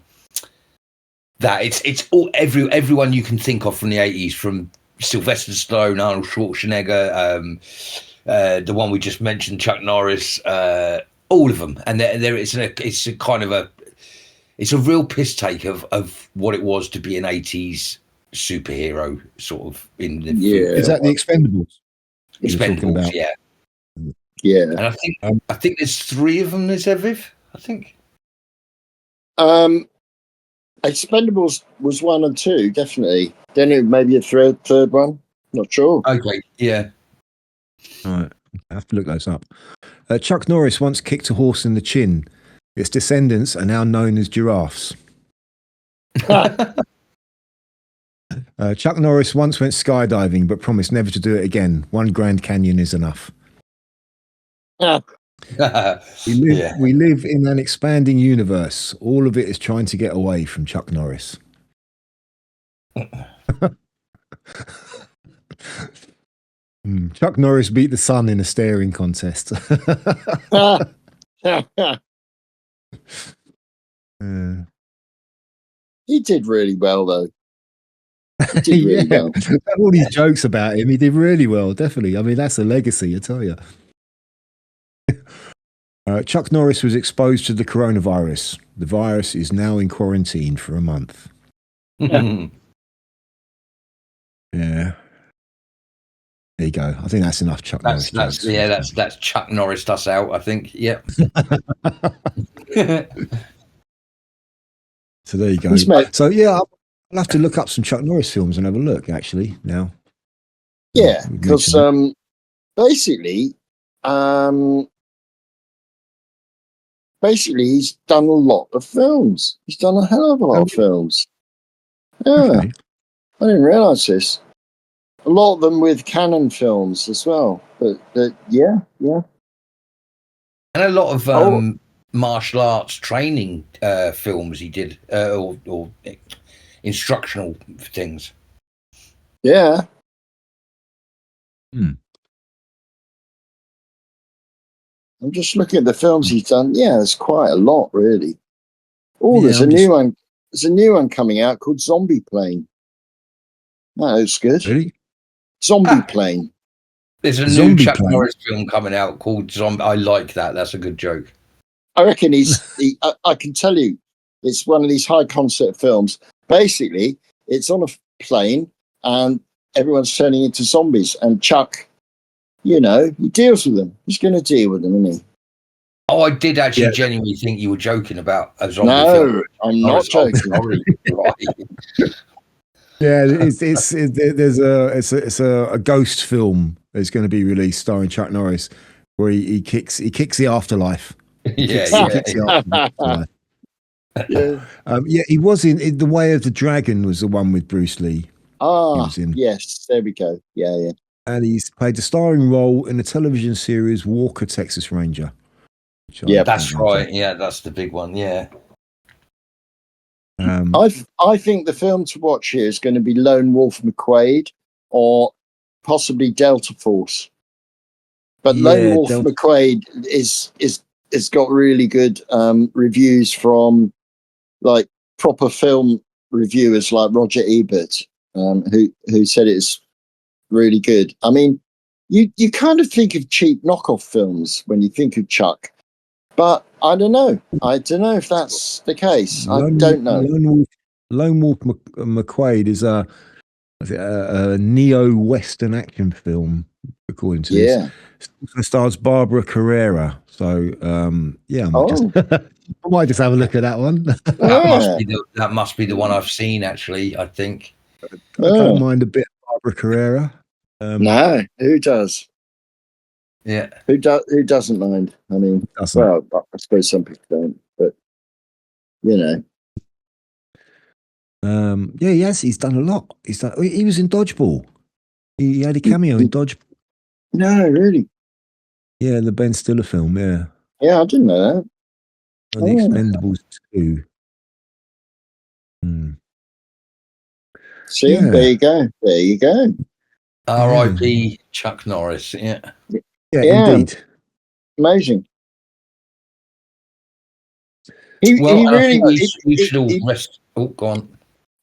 S1: it's all everyone you can think of from the 80s, from Sylvester Stallone, Arnold Schwarzenegger, the one we just mentioned, Chuck Norris, all of them, and it's a real piss take of what it was to be an 80s superhero sort of in the
S3: film.
S2: Is that the Expendables?
S1: Expendables, yeah. And I think there's 3 of them. There's Viv, I think.
S3: Expendables was 1 and 2, definitely. Then it maybe a third one. Not sure.
S1: Okay, yeah.
S2: All right, I have to look those up. Chuck Norris once kicked a horse in the chin. Its descendants are now known as giraffes. Chuck Norris once went skydiving, but promised never to do it again. 1 Grand Canyon is enough. We live in an expanding universe. All of it is trying to get away from Chuck Norris. Chuck Norris beat the sun in a staring contest.
S3: He did really well, though. He did really well.
S2: All these jokes about him, he did really well, definitely. I mean, that's a legacy, I tell you. Chuck Norris was exposed to the coronavirus. The virus is now in quarantine for a month. Yeah. There you go. I think that's enough Chuck Norris jokes.
S1: That's Chuck Norris us out, I think. Yeah.
S2: So there you go. So yeah, I'll have to look up some Chuck Norris films and have a look actually now.
S3: Yeah, because basically he's done a lot of films. He's done a hell of a lot of films. Yeah. Okay. I didn't realise this. A lot of them with Canon films as well. But yeah.
S1: And a lot of martial arts training films he did, or instructional things.
S3: Yeah.
S2: Hmm.
S3: I'm just looking at the films he's done. Yeah, there's quite a lot, really. Oh,
S2: Yeah,
S3: there's a new one. There's a new one coming out called Zombie Plane. That looks good.
S2: Really?
S3: Zombie Plane.
S1: There's a new
S2: Zombie
S1: Chuck
S2: Plane?
S1: Norris film coming out called Zombie. I like that. That's a good joke.
S3: I reckon I can tell you, it's one of these high concept films. Basically, it's on a plane and everyone's turning into zombies. And Chuck, he deals with them. He's going to deal with them, isn't he?
S1: Oh, I did actually genuinely think you were joking about a zombie film.
S3: No, I'm not joking.
S1: Sorry. Right.
S2: Yeah, it's a ghost film that's going to be released starring Chuck Norris, where he kicks the afterlife.
S1: Yeah.
S2: He was in The Way of the Dragon was the one with Bruce Lee.
S3: Yes, there we go. Yeah.
S2: And he's played a starring role in the television series Walker, Texas Ranger.
S1: Yeah, that's right. Yeah, that's the big one. Yeah.
S3: I think the film to watch here is going to be Lone Wolf McQuade or possibly Delta Force. But Lone Wolf McQuade is got really good reviews from like proper film reviewers like Roger Ebert, who said it's really good. I mean, you kind of think of cheap knockoff films when you think of Chuck, but I don't know. I don't know if that's the case. I don't know.
S2: Lone Wolf McQuade is a neo-Western action film, according to this. It stars Barbara Carrera. So, I might just have a look at that one.
S1: That must be the one I've seen, actually, I think.
S2: I don't mind a bit of Barbara Carrera.
S3: No, who does?
S1: Yeah.
S3: Who doesn't mind? I mean, well, I suppose some people don't, but
S2: he's done a lot. He was in Dodgeball. He had a cameo in Dodgeball.
S3: No, really?
S2: Yeah, the Ben Stiller film, yeah.
S3: Yeah, I didn't know that.
S2: And the Expendables 2.
S3: See, there you go.
S1: R.I.P. Chuck Norris, yeah.
S2: Yeah, indeed.
S3: Amazing.
S1: We should all rest. Oh, go on.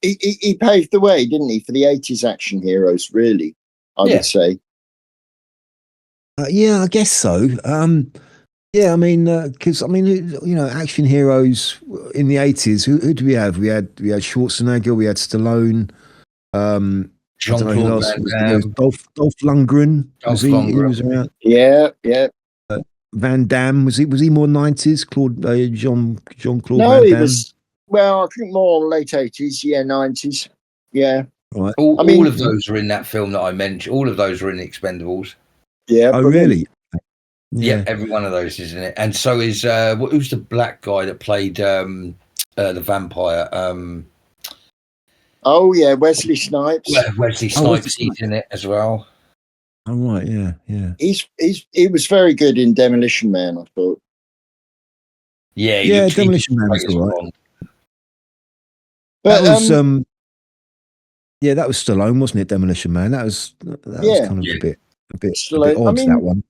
S3: He paved the way, didn't he, for the 80s action heroes, really, I would say.
S2: I guess so. Because action heroes in the 80s, who do we have? We had Schwarzenegger, we had Stallone,
S1: Jean-Claude Van Damme.
S2: Dolph Lundgren. He was around.
S3: Yeah.
S2: Van Damme, was he more 90s? Jean-Claude
S3: No,
S2: Van Damme?
S3: he was, well, I think more late 80s, 90s. Yeah.
S2: Right.
S1: All of those are in that film that I mentioned. All of those are in Expendables.
S3: Yeah.
S2: Oh, really?
S1: Yeah, every one of those is in it. And so is, who's the black guy that played the vampire?
S3: Oh, yeah, Wesley Snipes.
S1: Wesley Snipes, he's in it as well.
S2: Oh, right, yeah.
S3: He was very good in Demolition Man, I thought.
S1: Yeah,
S2: Demolition Man was all right.
S3: But,
S2: that was that was Stallone, wasn't it? Demolition Man. That was kind of a bit odd, that one.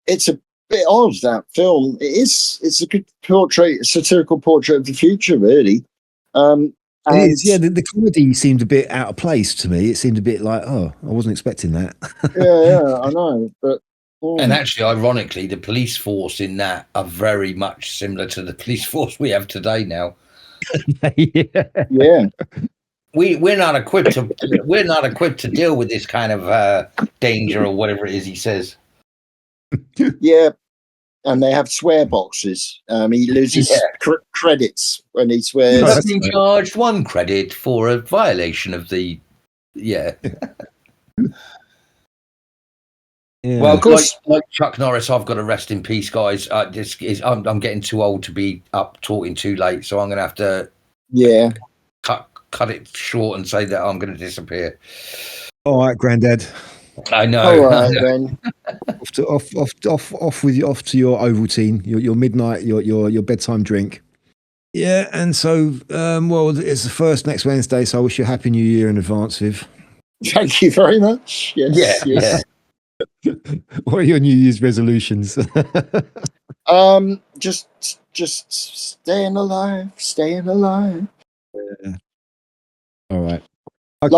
S3: It's a bit odd, that film. It's a good satirical portrait of the future, really.
S2: It is, yeah. The comedy seemed a bit out of place to me. It seemed a bit like, I wasn't expecting that.
S3: yeah, I know. But
S1: and actually, ironically, the police force in that are very much similar to the police force we have today now.
S3: Yeah.
S1: We're not equipped to deal with this kind of danger or whatever it is he says.
S3: Yeah. And they have swear boxes. He loses credits when he swears.
S1: I've been charged 1 credit for a violation of the. Yeah. Well, of course, like Chuck Norris, I've got to rest in peace, guys. I'm getting too old to be up talking too late, so I'm going to have to.
S3: Yeah.
S1: Cut it short and say that I'm going to disappear.
S2: All right, Grandad.
S1: I know.
S3: All right, then.
S2: Off off to your Ovaltine, your midnight, your bedtime drink. Yeah, and so well, it's the first next Wednesday, so I wish you a happy New Year in advance, Viv.
S3: Thank you very much. Yes,
S1: Yeah.
S2: What are your New Year's resolutions?
S3: Just staying alive.
S2: All right. Okay.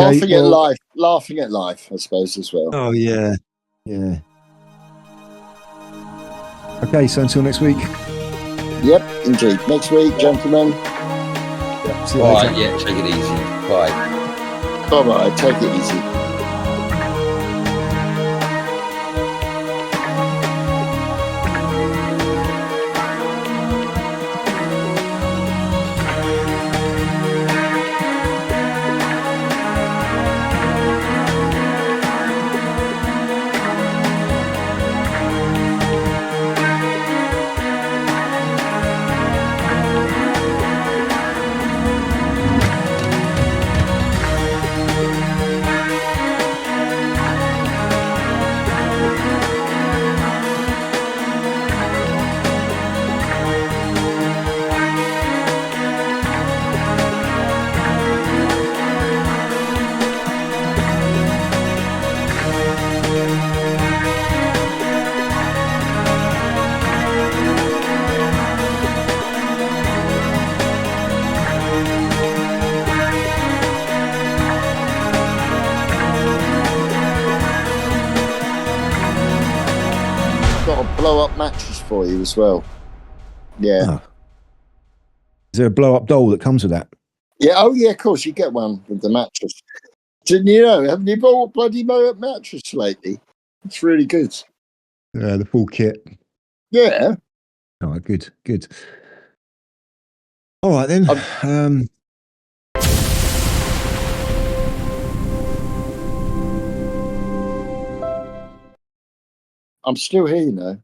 S3: Laughing at life, I suppose, as well.
S2: Oh yeah. Okay, so until next week.
S3: Yep, indeed. Next week, gentlemen.
S2: See you
S1: All
S2: later.
S1: right, yeah, take it easy. Bye.
S3: Bye-bye. Take it easy. Got a blow-up mattress for you as well. Yeah.
S2: Oh. Is there a blow-up doll that comes with that?
S3: Yeah. Oh, yeah. Of course, you get one with the mattress. Didn't you know? Haven't you bought a bloody blow-up mattress lately? It's really good.
S2: The full kit.
S3: Yeah.
S2: All right, good. All right then.
S3: I'm still here, you know.